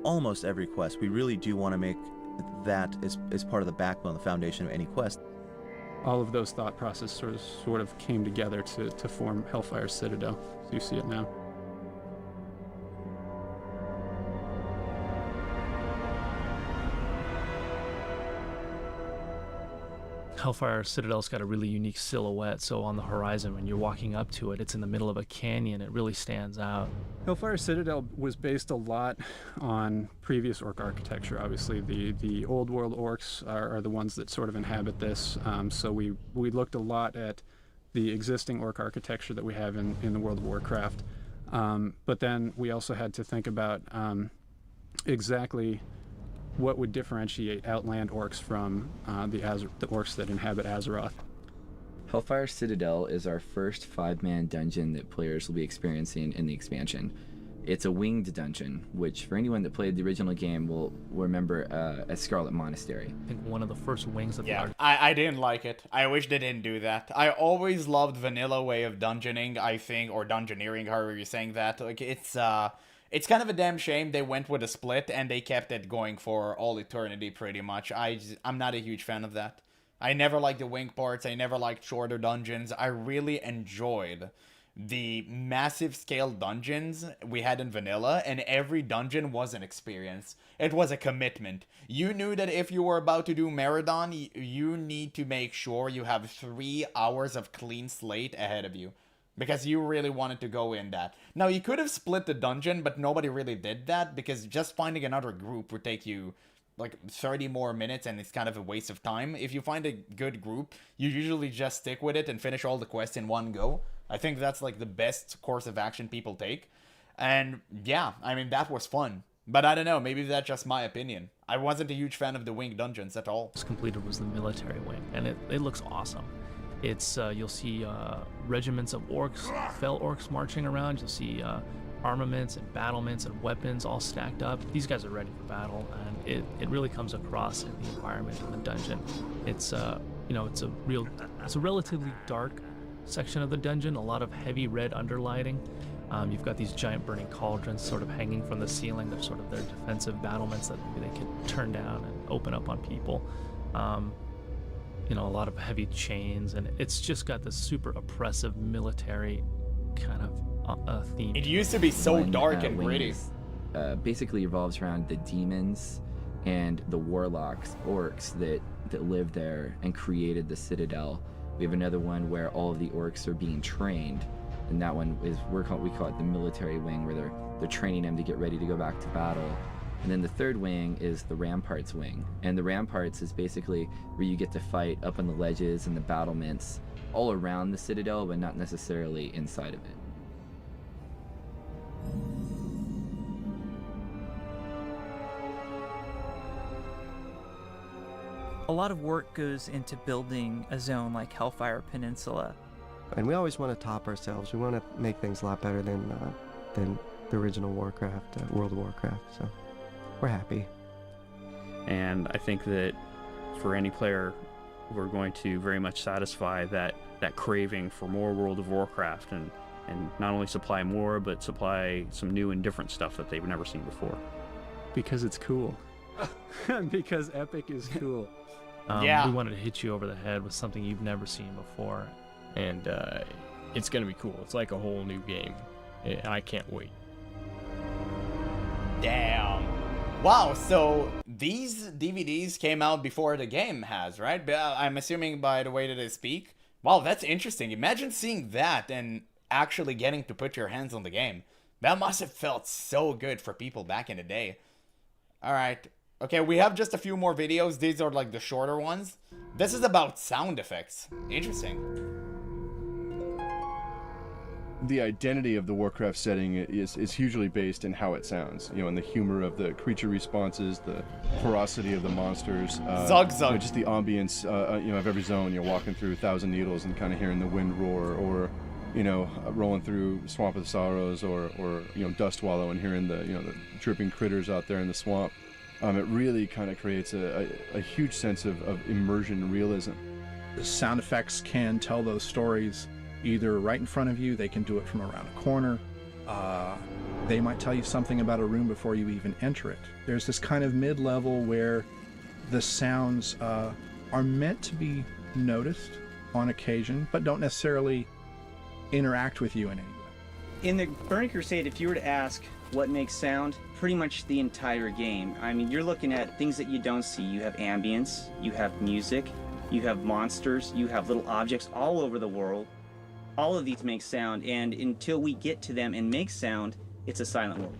almost every quest. We really do want to make that as part of the backbone, the foundation of any quest. All of those thought processes sort of came together to form Hellfire Citadel, as you see it now. Hellfire Citadel's got a really unique silhouette, so on the horizon when you're walking up to it, it's in the middle of a canyon. It really stands out. Hellfire Citadel was based a lot on previous orc architecture. Obviously, the old world orcs are the ones that sort of inhabit this, so we looked a lot at the existing orc architecture that we have in the World of Warcraft, but then we also had to think about exactly what would differentiate Outland orcs from the orcs that inhabit Azeroth. Hellfire Citadel is our first 5-man dungeon that players will be experiencing in the expansion. It's a winged dungeon, which for anyone that played the original game will remember as Scarlet Monastery. I think one of the first wings of the Yeah, I didn't like it. I wish they didn't do that. I always loved vanilla way of dungeoning, I think, or dungeoneering, however you're saying that. Like, it's kind of a damn shame they went with a split and they kept it going for all eternity pretty much. I'm not a huge fan of that. I never liked the wing parts. I never liked shorter dungeons. I really enjoyed the massive scale dungeons we had in vanilla, and every dungeon was an experience. It was a commitment. You knew that if you were about to do Marathon, you need to make sure you have 3 hours of clean slate ahead of you, because you really wanted to go in that. Now, you could have split the dungeon, but nobody really did that, because just finding another group would take you like 30 more minutes, and it's kind of a waste of time. If you find a good group, you usually just stick with it and finish all the quests in one go. I think that's like the best course of action people take. And yeah, I mean, that was fun. But I don't know, maybe that's just my opinion. I wasn't a huge fan of the wing dungeons at all. Completed was the military wing, and it looks awesome. It's you'll see regiments of orcs, fell orcs marching around. You'll see armaments and battlements and weapons all stacked up. These guys are ready for battle, and it really comes across in the environment in the dungeon. It's it's a relatively dark section of the dungeon, a lot of heavy red underlighting. You've got these giant burning cauldrons sort of hanging from the ceiling. They're sort of their defensive battlements that maybe they could turn down and open up on people. A lot of heavy chains, and it's just got this super oppressive military kind of theme. It used to be so dark and gritty. Basically revolves around the demons and the warlocks, orcs that lived there and created the Citadel. We have another one where all of the orcs are being trained, and that one is we call it the military wing, where they're training them to get ready to go back to battle. And then the third wing is the ramparts wing, and the ramparts is basically where you get to fight up on the ledges and the battlements all around the Citadel, but not necessarily inside of it. A lot of work goes into building a zone like Hellfire Peninsula. And we always want to top ourselves. We want to make things a lot better than the original Warcraft, World of Warcraft. So we're happy. And I think that for any player, we're going to very much satisfy that craving for more World of Warcraft, and not only supply more, but supply some new and different stuff that they've never seen before. Because it's cool. Because Epic is cool. Yeah. We wanted to hit you over the head with something you've never seen before. And it's going to be cool. It's like a whole new game. I can't wait. Damn. Wow, so these DVDs came out before the game has, right? I'm assuming by the way that they speak. Wow, that's interesting. Imagine seeing that and actually getting to put your hands on the game. That must have felt so good for people back in the day. Alright. Okay, we have just a few more videos. These are like the shorter ones. This is about sound effects. Interesting. The identity of the Warcraft setting is hugely based in how it sounds, in the humor of the creature responses, the ferocity of the monsters, Zug zug. just the ambience, of every zone. You're walking through Thousand Needles and kind of hearing the wind roar, or rolling through Swamp of Sorrows, or Dust Wallow and hearing the dripping critters out there in the swamp. It really kind of creates a huge sense of immersion and realism. The sound effects can tell those stories either right in front of you, they can do it from around a corner, they might tell you something about a room before you even enter it. There's this kind of mid-level where the sounds are meant to be noticed on occasion, but don't necessarily interact with you in any way. In the Burning Crusade, if you were to ask what makes sound, pretty much the entire game. I mean, you're looking at things that you don't see. You have ambience, you have music, you have monsters, you have little objects all over the world. All of these make sound, and until we get to them and make sound, it's a silent world.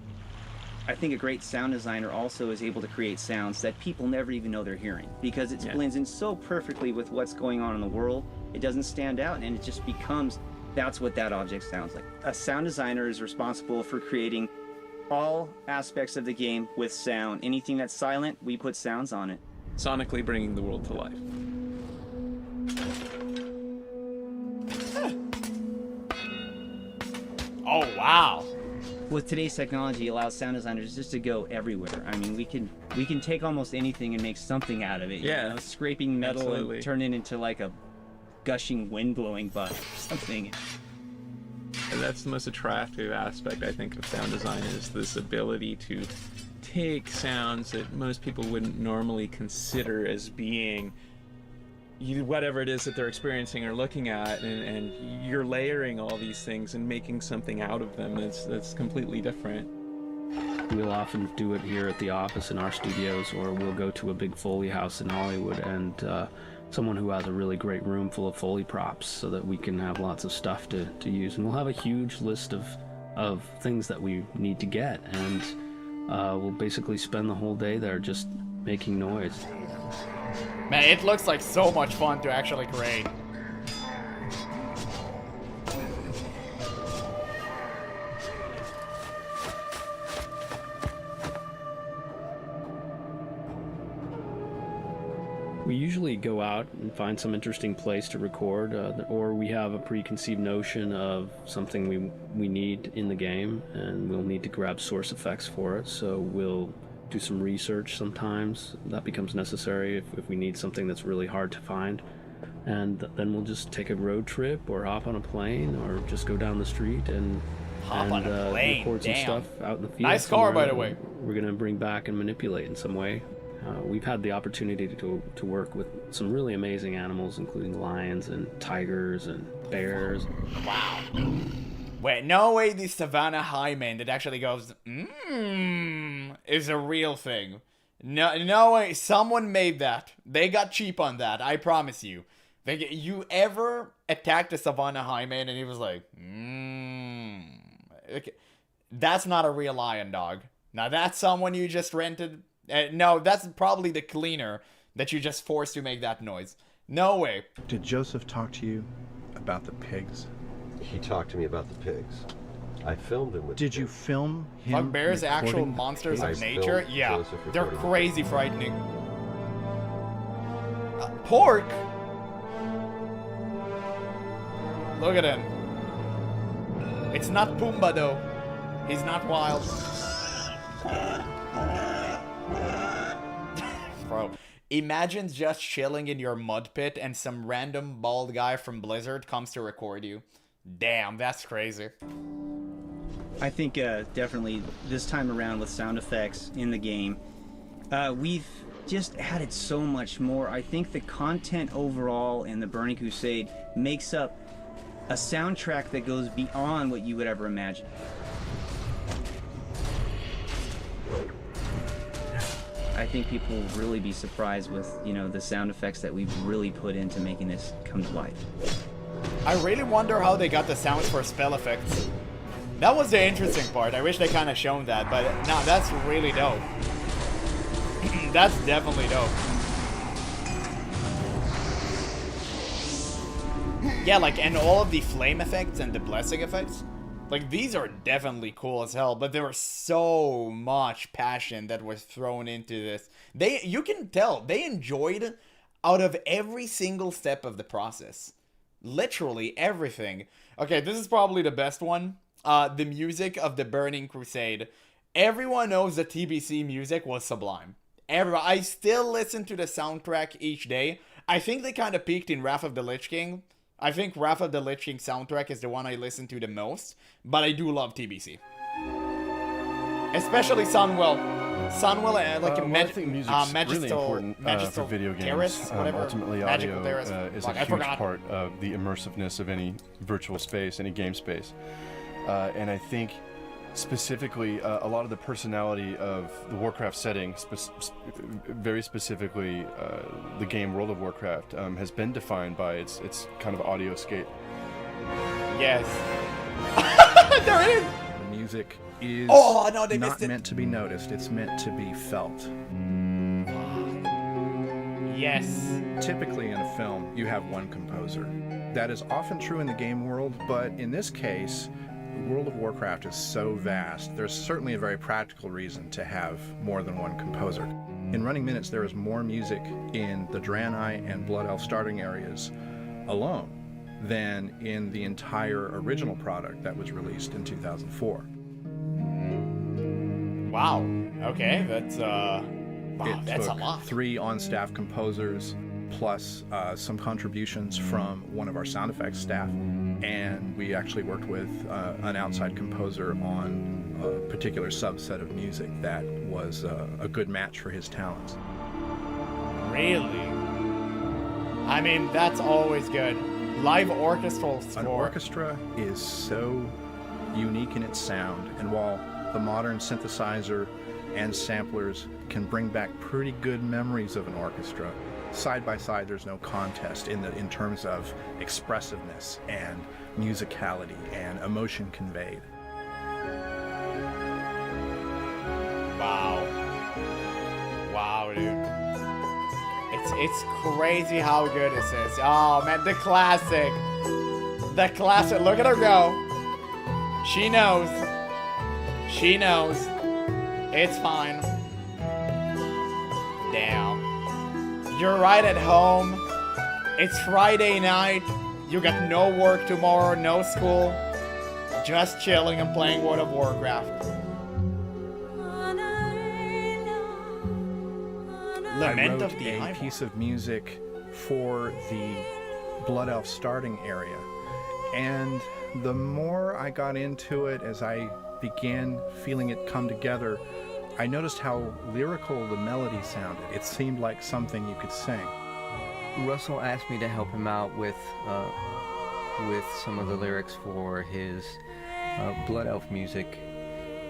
I think a great sound designer also is able to create sounds that people never even know they're hearing, because it blends in so perfectly with what's going on in the world. It doesn't stand out, and it just becomes, that's what that object sounds like. A sound designer is responsible for creating all aspects of the game with sound. Anything that's silent, we put sounds on it. Sonically bringing the world to life. Wow. With today's technology, allows sound designers just to go everywhere. I mean, we can take almost anything and make something out of it. Yeah. You know, scraping metal Absolutely. and turn it into like a gushing wind blowing bug or something. And that's the most attractive aspect, I think, of sound design, is this ability to take sounds that most people wouldn't normally consider as being whatever it is that they're experiencing or looking at, and you're layering all these things and making something out of them that's completely different. We'll often do it here at the office in our studios, or we'll go to a big Foley house in Hollywood and someone who has a really great room full of Foley props so that we can have lots of stuff to use. And we'll have a huge list of things that we need to get, and we'll basically spend the whole day there just making noise. Man, it looks like so much fun to actually create. We usually go out and find some interesting place to record, or we have a preconceived notion of something we need in the game, and we'll need to grab source effects for it, so we'll do some research sometimes. That becomes necessary if we need something that's really hard to find. And then we'll just take a road trip, or hop on a plane, or just go down the street and record some stuff out in the field. Nice car, by the way. We're going to bring back and manipulate in some way. We've had the opportunity to work with some really amazing animals, including lions and tigers and bears. Wow. Wait, no way the Savannah Highman that actually goes, is a real thing. No way. Someone made that. They got cheap on that, I promise you. You ever attacked a Savannah Highman and he was like, Okay. That's not a real lion, dog. Now that's someone you just rented. No, that's probably the cleaner that you just forced to make that noise. No way. Did Joseph talk to you about the pigs? He talked to me about the pigs. I filmed him with. Did you film him? Bugbears, actual recording monsters of I nature? filmed Yeah, Joseph they're recording crazy frightening. Pork? Look at him. It's not Pumbaa though. He's not wild. Bro, imagine just chilling in your mud pit and some random bald guy from Blizzard comes to record you. Damn, that's crazy. I think definitely this time around with sound effects in the game, we've just added so much more. I think the content overall in the Burning Crusade makes up a soundtrack that goes beyond what you would ever imagine. I think people will really be surprised with, the sound effects that we've really put into making this come to life. I really wonder how they got the sounds for spell effects. That was the interesting part. I wish they kind of shown that, but no, that's really dope. That's definitely dope. Yeah, like, and all of the flame effects and the blessing effects. Like, these are definitely cool as hell, but there was so much passion that was thrown into this. You can tell, they enjoyed out of every single step of the process. Literally everything. Okay, this is probably the best one. The music of the Burning Crusade. Everyone knows the TBC music was sublime. I still listen to the soundtrack each day. I think they kind of peaked in Wrath of the Lich King. I think Wrath of the Lich King soundtrack is the one I listen to the most, but I do love TBC. Especially Sunwell. Sunwell, like I think music's really important for video games. Terrace, whatever. Ultimately, Magical audio Terrace. is a huge part of the immersiveness of any virtual space, any game space. And I think specifically a lot of the personality of the Warcraft setting, very specifically the game World of Warcraft, has been defined by its kind of audio scape. Yes. There it is! The music is not meant to be noticed, it's meant to be felt. Yes. Typically in a film, you have one composer. That is often true in the game world, but in this case, World of Warcraft is so vast, there's certainly a very practical reason to have more than one composer. In Running Minutes, there is more music in the Draenei and Blood Elf starting areas alone than in the entire original product that was released in 2004. Wow. Okay, that's that's a took lot. 3 on-staff composers plus some contributions from one of our sound effects staff, and we actually worked with an outside composer on a particular subset of music that was a good match for his talents. Really? I mean, that's always good. Live orchestral score. An orchestra is so unique in its sound, and while the modern synthesizer and samplers can bring back pretty good memories of an orchestra, side by side there's no contest in terms of expressiveness and musicality and emotion conveyed. Wow. Wow, dude. It's crazy how good this is. Oh man, the classic. The classic. Look at her go. She knows. She knows. It's fine. Damn. You're right at home. It's Friday night. You got no work tomorrow, no school. Just chilling and playing World of Warcraft. Lament I of wrote the a Eyeball. piece of music for the Blood Elf starting area, and the more I got into it, as I began feeling it come together, I noticed how lyrical the melody sounded. It seemed like something you could sing. Russell asked me to help him out with some of the lyrics for his Blood Elf music,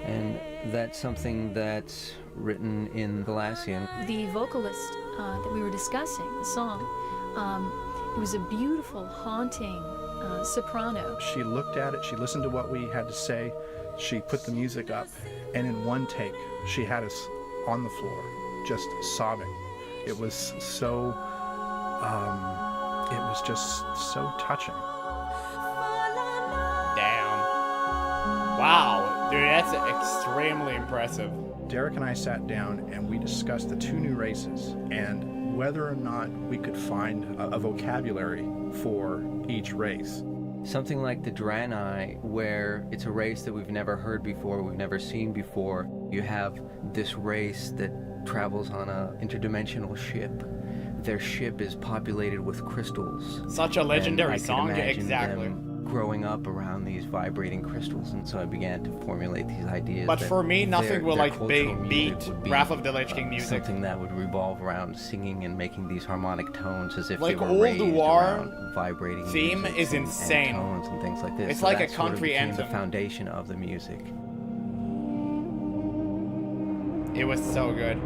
and that's something that's written in Galatian. The vocalist that we were discussing, the song, it was a beautiful, haunting soprano. She looked at it, she listened to what we had to say, she put the music up, and in one take, she had us on the floor, just sobbing. It was so, it was just so touching. Damn. Wow, dude, that's extremely impressive. Derek and I sat down and we discussed the 2 new races and whether or not we could find a vocabulary for each race. Something like the Draenei, where it's a race that we've never heard before, we've never seen before. You have this race that travels on an interdimensional ship. Their ship is populated with crystals. Such a legendary and I song, could imagine exactly. them growing up around these vibrating crystals, and so I began to formulate these ideas. But for me, nothing will like cultural beat music would be, Wrath of the Lich King music. Something that would revolve around singing and making these harmonic tones as if Like they were Old raised War around vibrating theme music is and insane. tones and things like this. It's So like that a sort of country became anthem. the foundation of the music. It was so good.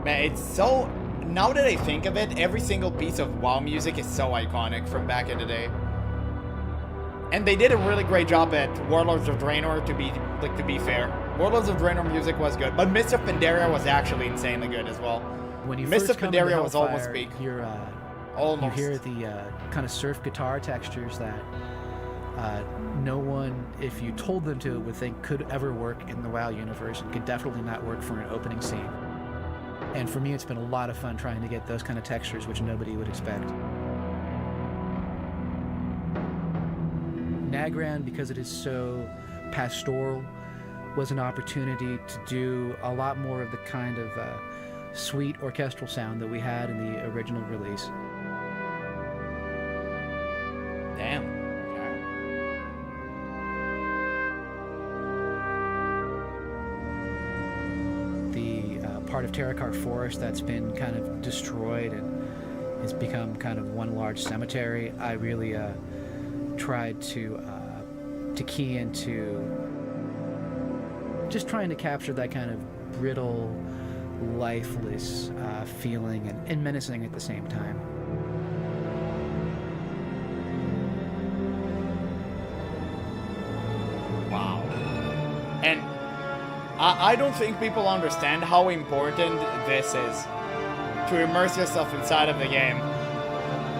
Man, it's so... Now that I think of it, every single piece of WoW music is so iconic from back in the day. And they did a really great job at Warlords of Draenor, to be fair. Warlords of Draenor music was good, but Mist of Pandaria was actually insanely good as well. When you Mist first of come to Pandaria was almost Hellfire, peak. you Almost. hear the kind of surf guitar textures that no one, if you told them to, would think could ever work in the WoW universe, and could definitely not work for an opening scene. And for me, it's been a lot of fun trying to get those kind of textures, which nobody would expect. Nagran, because it is so pastoral, was an opportunity to do a lot more of the kind of sweet orchestral sound that we had in the original release. Damn. The part of Terrakar Forest that's been kind of destroyed and has become kind of one large cemetery, I really tried to key into just trying to capture that kind of brittle, lifeless feeling and menacing at the same time. Wow. And I don't think people understand how important this is to immerse yourself inside of the game.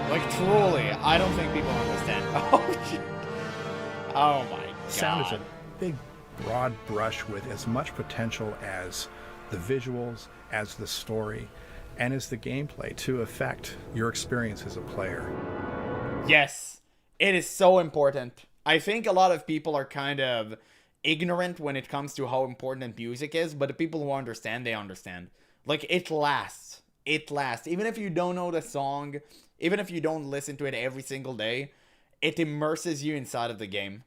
Like, truly, I don't think people understand. Oh, shit. Oh my god. Sound is a big, broad brush with as much potential as the visuals, as the story, and is the gameplay to affect your experience as a player. Yes, it is so important. I think a lot of people are kind of ignorant when it comes to how important music is, but the people who understand, they understand. Like, it lasts. It lasts. Even if you don't know the song, even if you don't listen to it every single day, it immerses you inside of the game.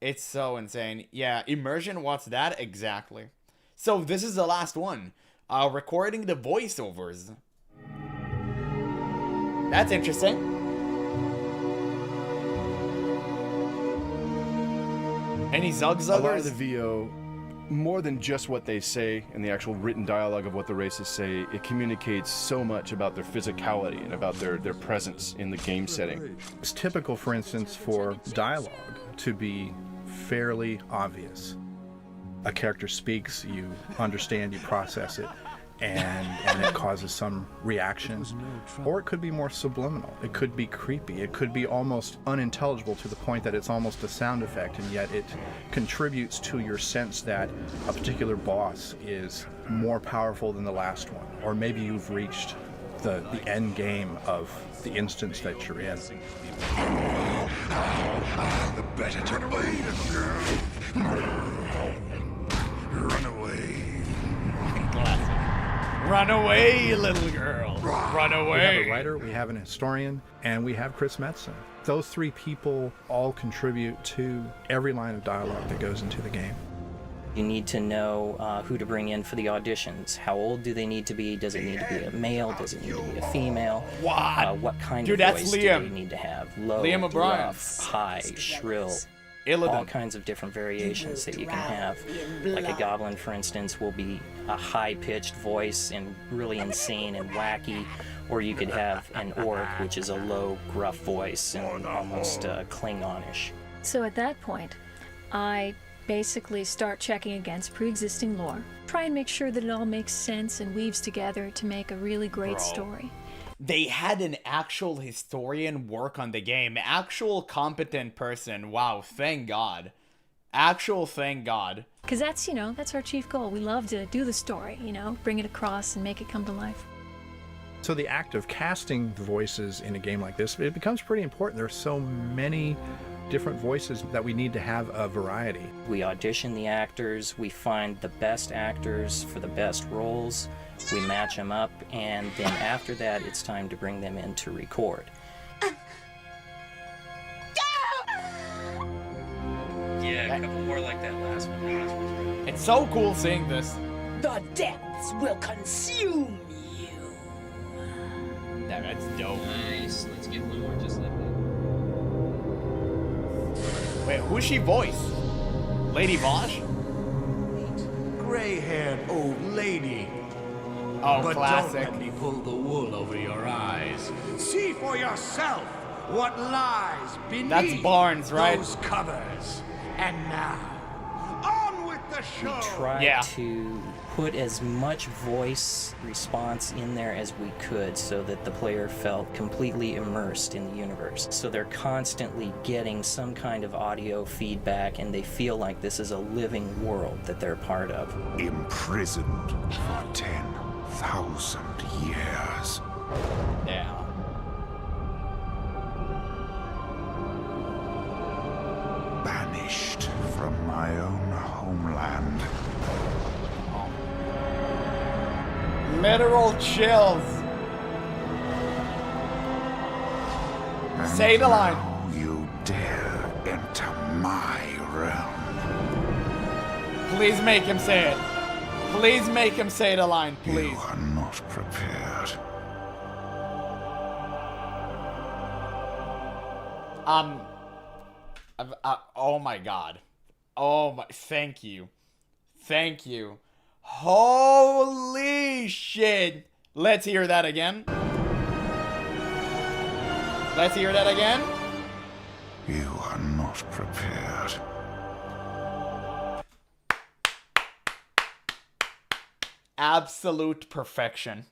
It's so insane. Yeah, immersion, what's that? Exactly. So this is the last one. Recording the voiceovers. That's interesting. Any zugzuggers? A lot of the VO, more than just what they say and the actual written dialogue of what the races say, it communicates so much about their physicality and about their presence in the game setting. It's typical, for instance, for dialogue to be fairly obvious. A character speaks, you understand, you process it, and it causes some reaction. Or it could be more subliminal. It could be creepy. It could be almost unintelligible to the point that it's almost a sound effect, and yet it contributes to your sense that a particular boss is more powerful than the last one. Or maybe you've reached the end game of the instance that you're in. The better to be, little girl. Run away. Run away, little girl. Run away. We have a writer, we have an historian, and we have Chris Metzen. Those three people all contribute to every line of dialogue that goes into the game. You need to know who to bring in for the auditions. How old do they need to be? Does it need to be a male? Does it need to be a female? What kind of voice do they need to have? Low, Liam O'Brien. rough, high, shrill. All kinds of different variations that you can have. Like a goblin, for instance, will be a high-pitched voice and really insane and wacky. Or you could have an orc, which is a low, gruff voice and almost Klingonish. So at that point, I basically start checking against pre-existing lore. Try and make sure that it all makes sense and weaves together to make a really great story. They had an actual historian work on the game. Actual competent person. Wow, thank God. Actual thank God. Because that's, you know, that's our chief goal. We love to do the story, you know, bring it across and make it come to life. So the act of casting the voices in a game like this, it becomes pretty important. There are so many different voices that we need to have a variety. We audition the actors, we find the best actors for the best roles, we match them up, and then after that, it's time to bring them in to record. Yeah, a couple more like that last one. It's so cool seeing this. The depths will consume you. Damn, that's dope. Nice. Let's get one more just like that. Wait, who's she voiced? Lady Vosh? Gray-haired old lady. Oh, but classic. Don't let me pull the wool over your eyes. See for yourself what lies beneath That's Barnes, right? those covers. And now, on with the show. We tried to put as much voice response in there as we could so that the player felt completely immersed in the universe. So they're constantly getting some kind of audio feedback and they feel like this is a living world that they're part of. Imprisoned for 10,000 years. Yeah. Banished from my own homeland. Literal chills. And Say the line. now you dare enter my realm. Please make him say it. Please make him say the line, please. You are not prepared. Oh my God. Oh my, thank you. Thank you. Holy shit. Let's hear that again. Let's hear that again. You are not prepared. Absolute perfection.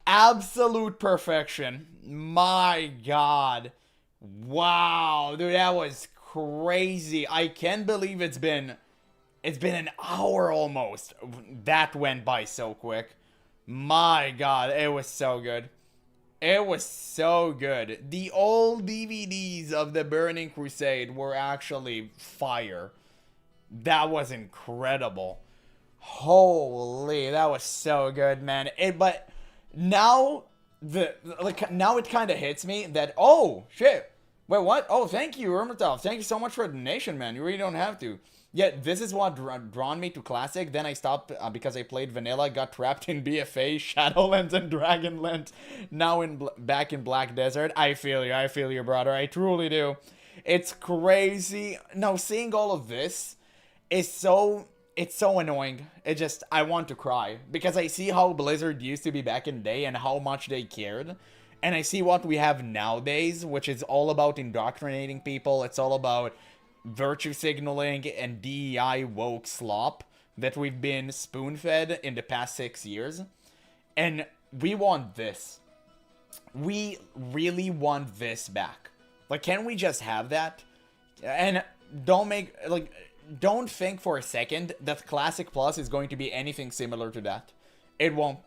Absolute perfection. My God. Wow, dude, that was crazy. I can't believe it's been an hour almost. That went by so quick. My God, it was so good. It was so good. The old DVDs of the Burning Crusade were actually fire. That was incredible. Holy, that was so good, man. But now now it kind of hits me that, oh shit. Wait, what? Oh, thank you, Ermitov. Thank you so much for the donation, man. You really don't have to. Yeah, this is what drawn me to Classic. Then I stopped because I played Vanilla, got trapped in BFA, Shadowlands, and Dragonlance. Now back in Black Desert. I feel you, brother. I truly do. It's crazy. Now, seeing all of this is it's so annoying. I want to cry. Because I see how Blizzard used to be back in the day and how much they cared. And I see what we have nowadays, which is all about indoctrinating people. It's all about virtue signaling and DEI woke slop that we've been spoon-fed in the past 6 years. And we want this. We really want this back. Like, can we just have that? And don't think for a second that Classic Plus is going to be anything similar to that. It won't.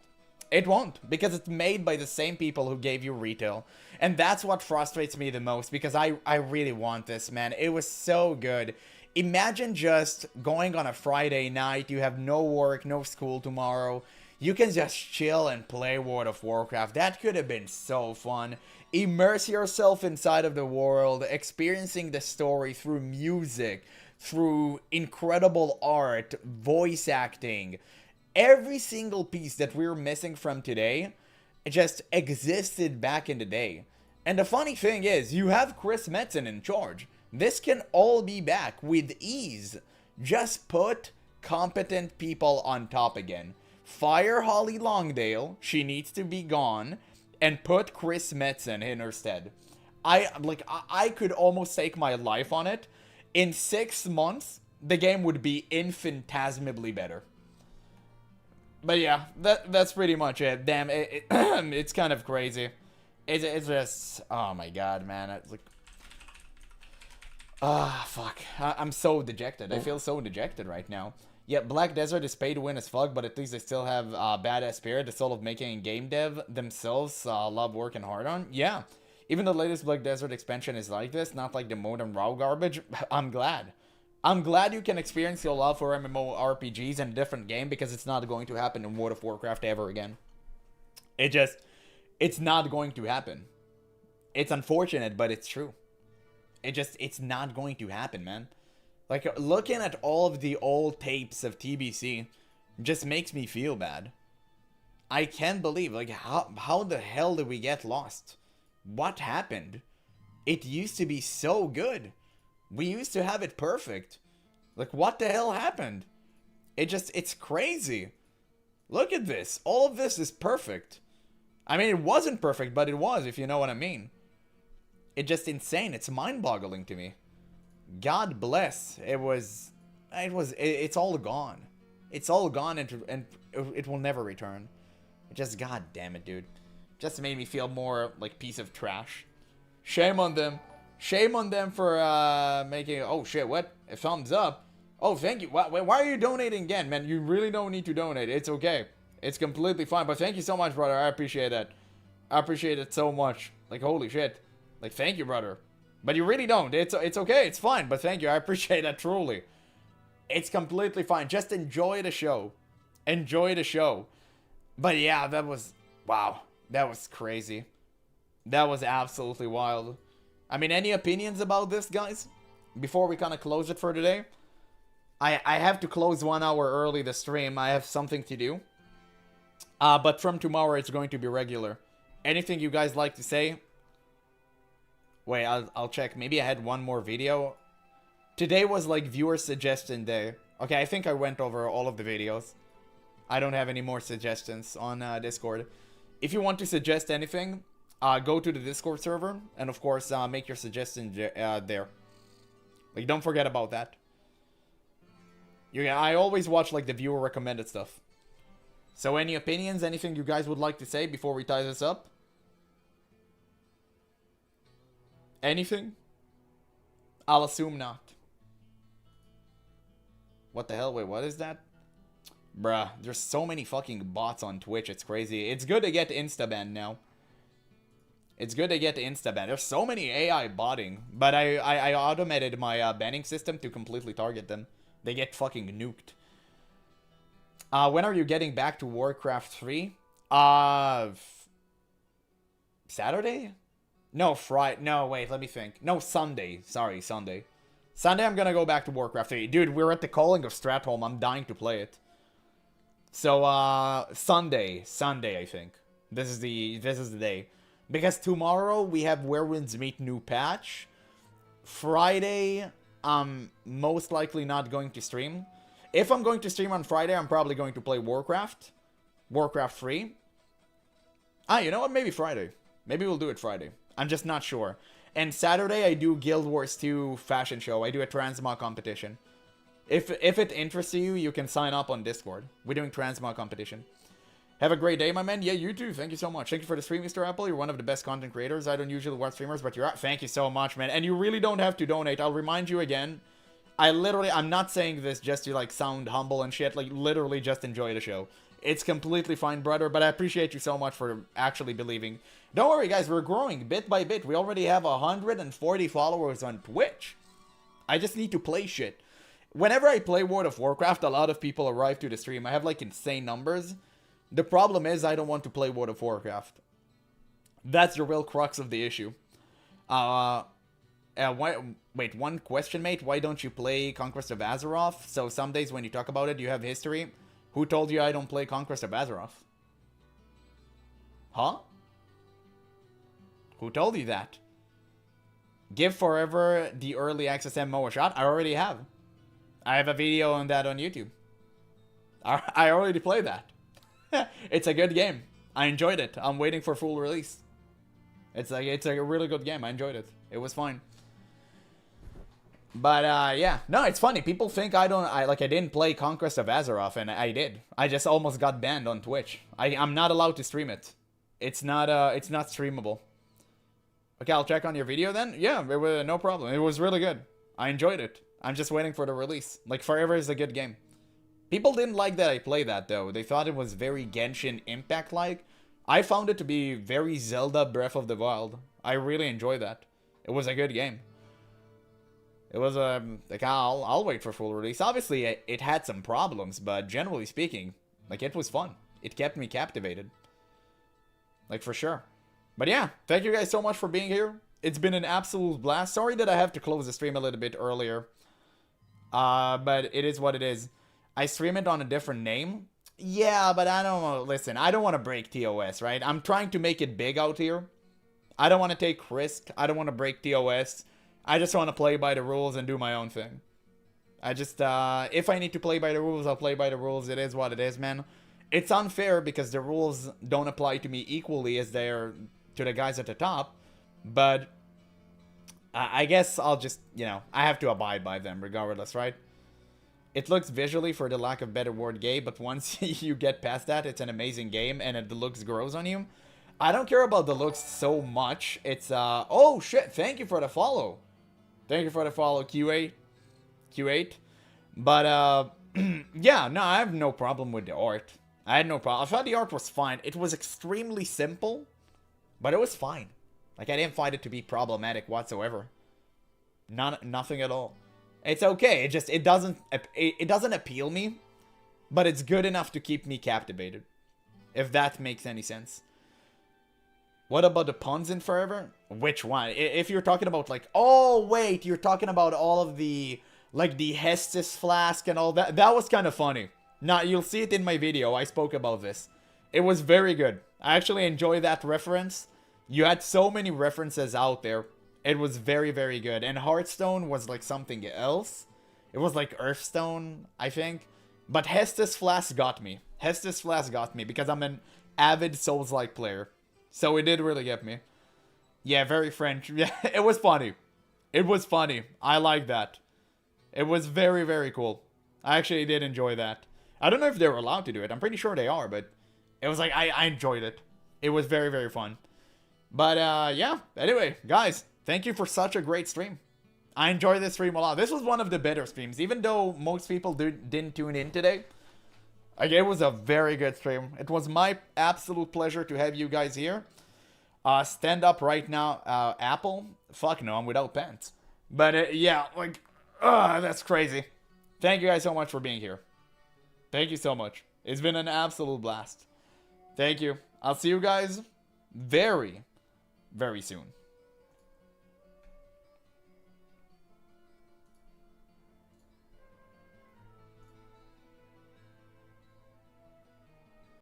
It won't, because it's made by the same people who gave you retail. And that's what frustrates me the most, because I really want this, man. It was so good. Imagine just going on a Friday night, you have no work, no school tomorrow. You can just chill and play World of Warcraft. That could have been so fun. Immerse yourself inside of the world, experiencing the story through music, through incredible art, voice acting. Every single piece that we're missing from today just existed back in the day. And the funny thing is, you have Chris Metzen in charge. This can all be back with ease. Just put competent people on top again. Fire Holly Longdale, she needs to be gone, and put Chris Metzen in her stead. I could almost take my life on it. In 6 months, the game would be infinitesimally better. But yeah, that's pretty much it. Damn, it's kind of crazy. It's just, oh my God, man. It's like, fuck. I'm so dejected. I feel so dejected right now. Yeah, Black Desert is pay to win as fuck, but at least they still have badass spirit. The soul of making a game dev themselves love working hard on. Yeah, even the latest Black Desert expansion is like this, not like the modern WoW garbage. I'm glad. I'm glad you can experience your love for MMORPGs in a different game, because it's not going to happen in World of Warcraft ever again. It's not going to happen. It's unfortunate, but it's true. It's not going to happen, man. Like, looking at all of the old tapes of TBC just makes me feel bad. I can't believe, like, how the hell did we get lost? What happened? It used to be so good. We used to have it perfect. Like, what the hell happened? It's crazy. Look at this. All of this is perfect. I mean, it wasn't perfect, but it was, if you know what I mean. It's just insane. It's mind-boggling to me. God bless. It's all gone. It's all gone, and it will never return. Just, god damn it, dude. Just made me feel more like piece of trash. Shame on them. Shame on them for making... Oh, shit, what? A thumbs up? Oh, thank you. Why are you donating again, man? You really don't need to donate. It's okay. It's completely fine. But thank you so much, brother. I appreciate that. I appreciate it so much. Like, holy shit. Like, thank you, brother. But you really don't. It's okay. It's fine. But thank you. I appreciate that truly. It's completely fine. Just enjoy the show. Enjoy the show. But yeah, that was... Wow. That was crazy. That was absolutely wild. I mean, any opinions about this, guys? Before we kind of close it for today? I have to close 1 hour early the stream. I have something to do. But from tomorrow, it's going to be regular. Anything you guys like to say? Wait, I'll check. Maybe I had one more video. Today was like viewer suggestion day. Okay, I think I went over all of the videos. I don't have any more suggestions on Discord. If you want to suggest anything, go to the Discord server. And of course, make your suggestion there. Like, don't forget about that. I always watch like the viewer recommended stuff. So any opinions, anything you guys would like to say before we tie this up? Anything? I'll assume not. What the hell? Wait, what is that? Bruh, there's so many fucking bots on Twitch, it's crazy. It's good to get insta-banned now. It's good to get insta-banned. There's so many AI botting, but I automated my banning system to completely target them. They get fucking nuked. When are you getting back to Warcraft 3? Saturday? No, Friday. No, wait, let me think. No, Sunday. Sorry, Sunday. Sunday I'm gonna go back to Warcraft 3. Dude, we're at the calling of Stratholme. I'm dying to play it. So, Sunday, I think. This is the day. Because tomorrow we have Werewinds Meet new patch. Friday, I'm most likely not going to stream. If I'm going to stream on Friday, I'm probably going to play Warcraft 3. You know what? Maybe Friday. Maybe we'll do it Friday. I'm just not sure. And Saturday, I do Guild Wars 2 fashion show. I do a transmog competition. If it interests you, you can sign up on Discord. We're doing transmog competition. Have a great day, my man. Yeah, you too. Thank you so much. Thank you for the stream, Mr. Apple. You're one of the best content creators. I don't usually watch streamers, but you're... Thank you so much, man. And you really don't have to donate. I'll remind you again. I'm not saying this just to, like, sound humble and shit. Like, literally just enjoy the show. It's completely fine, brother, but I appreciate you so much for actually believing. Don't worry, guys. We're growing bit by bit. We already have 140 followers on Twitch. I just need to play shit. Whenever I play World of Warcraft, a lot of people arrive to the stream. I have, like, insane numbers. The problem is I don't want to play World of Warcraft. That's the real crux of the issue. Wait, one question, mate. Why don't you play Conquest of Azeroth? So some days when you talk about it, you have history. Who told you I don't play Conquest of Azeroth? Huh? Who told you that? Give Forever the early access MMO a shot. I already have. I have a video on that on YouTube. I already played that. It's a good game. I enjoyed it. I'm waiting for full release. It's a really good game. I enjoyed it. It was fine. But yeah, no, it's funny. People think I didn't play Conquest of Azeroth, and I did. I just almost got banned on Twitch. I'm not allowed to stream it. It's not streamable. Okay, I'll check on your video then. Yeah, it was no problem. It was really good. I enjoyed it. I'm just waiting for the release. Like, Forever is a good game. People didn't like that I played that, though. They thought it was very Genshin Impact-like. I found it to be very Zelda Breath of the Wild. I really enjoyed that. It was a good game. It was, like, I'll wait for full release. Obviously, it had some problems, but generally speaking, like, it was fun. It kept me captivated. Like, for sure. But yeah, thank you guys so much for being here. It's been an absolute blast. Sorry that I have to close the stream a little bit earlier. But it is what it is. I stream it on a different name. Yeah, but I don't know. Listen, I don't want to break TOS, right? I'm trying to make it big out here. I don't want to take risk. I don't want to break TOS. I just want to play by the rules and do my own thing. I just, if I need to play by the rules, I'll play by the rules. It is what it is, man. It's unfair because the rules don't apply to me equally as they're to the guys at the top. But I guess I'll just, you know, I have to abide by them regardless, right? It looks visually, for the lack of better word, gay, but once you get past that, it's an amazing game, and the looks grows on you. I don't care about the looks so much. It's, oh shit, thank you for the follow. Thank you for the follow, Q8. But, yeah, no, I have no problem with the art. I had no problem. I thought the art was fine. It was extremely simple, but it was fine. Like, I didn't find it to be problematic whatsoever. Nothing at all. It's okay. It doesn't appeal me, but it's good enough to keep me captivated. If that makes any sense. What about the puns in Forever? Which one? If you're talking about, like, oh wait, you're talking about all of the, like, the Hestus flask and all that. That was kind of funny. Now, you'll see it in my video. I spoke about this. It was very good. I actually enjoy that reference. You had so many references out there. It was very, very good. And Hearthstone was like something else. It was like Earthstone, I think. But Hestus Flask got me. Hestus Flask got me because I'm an avid Souls-like player. So it did really get me. Yeah, very French. Yeah, it was funny. It was funny. I like that. It was very, very cool. I actually did enjoy that. I don't know if they're allowed to do it. I'm pretty sure they are, but it was like, I enjoyed it. It was very, very fun. But, yeah. Anyway, guys, thank you for such a great stream. I enjoyed this stream a lot. This was one of the better streams. Even though most people didn't tune in today, Again, it was a very good stream. It was my absolute pleasure to have you guys here. Stand up right now, Apple. Fuck no, I'm without pants. But yeah, like, that's crazy. Thank you guys so much for being here. Thank you so much. It's been an absolute blast. Thank you. I'll see you guys very, very soon.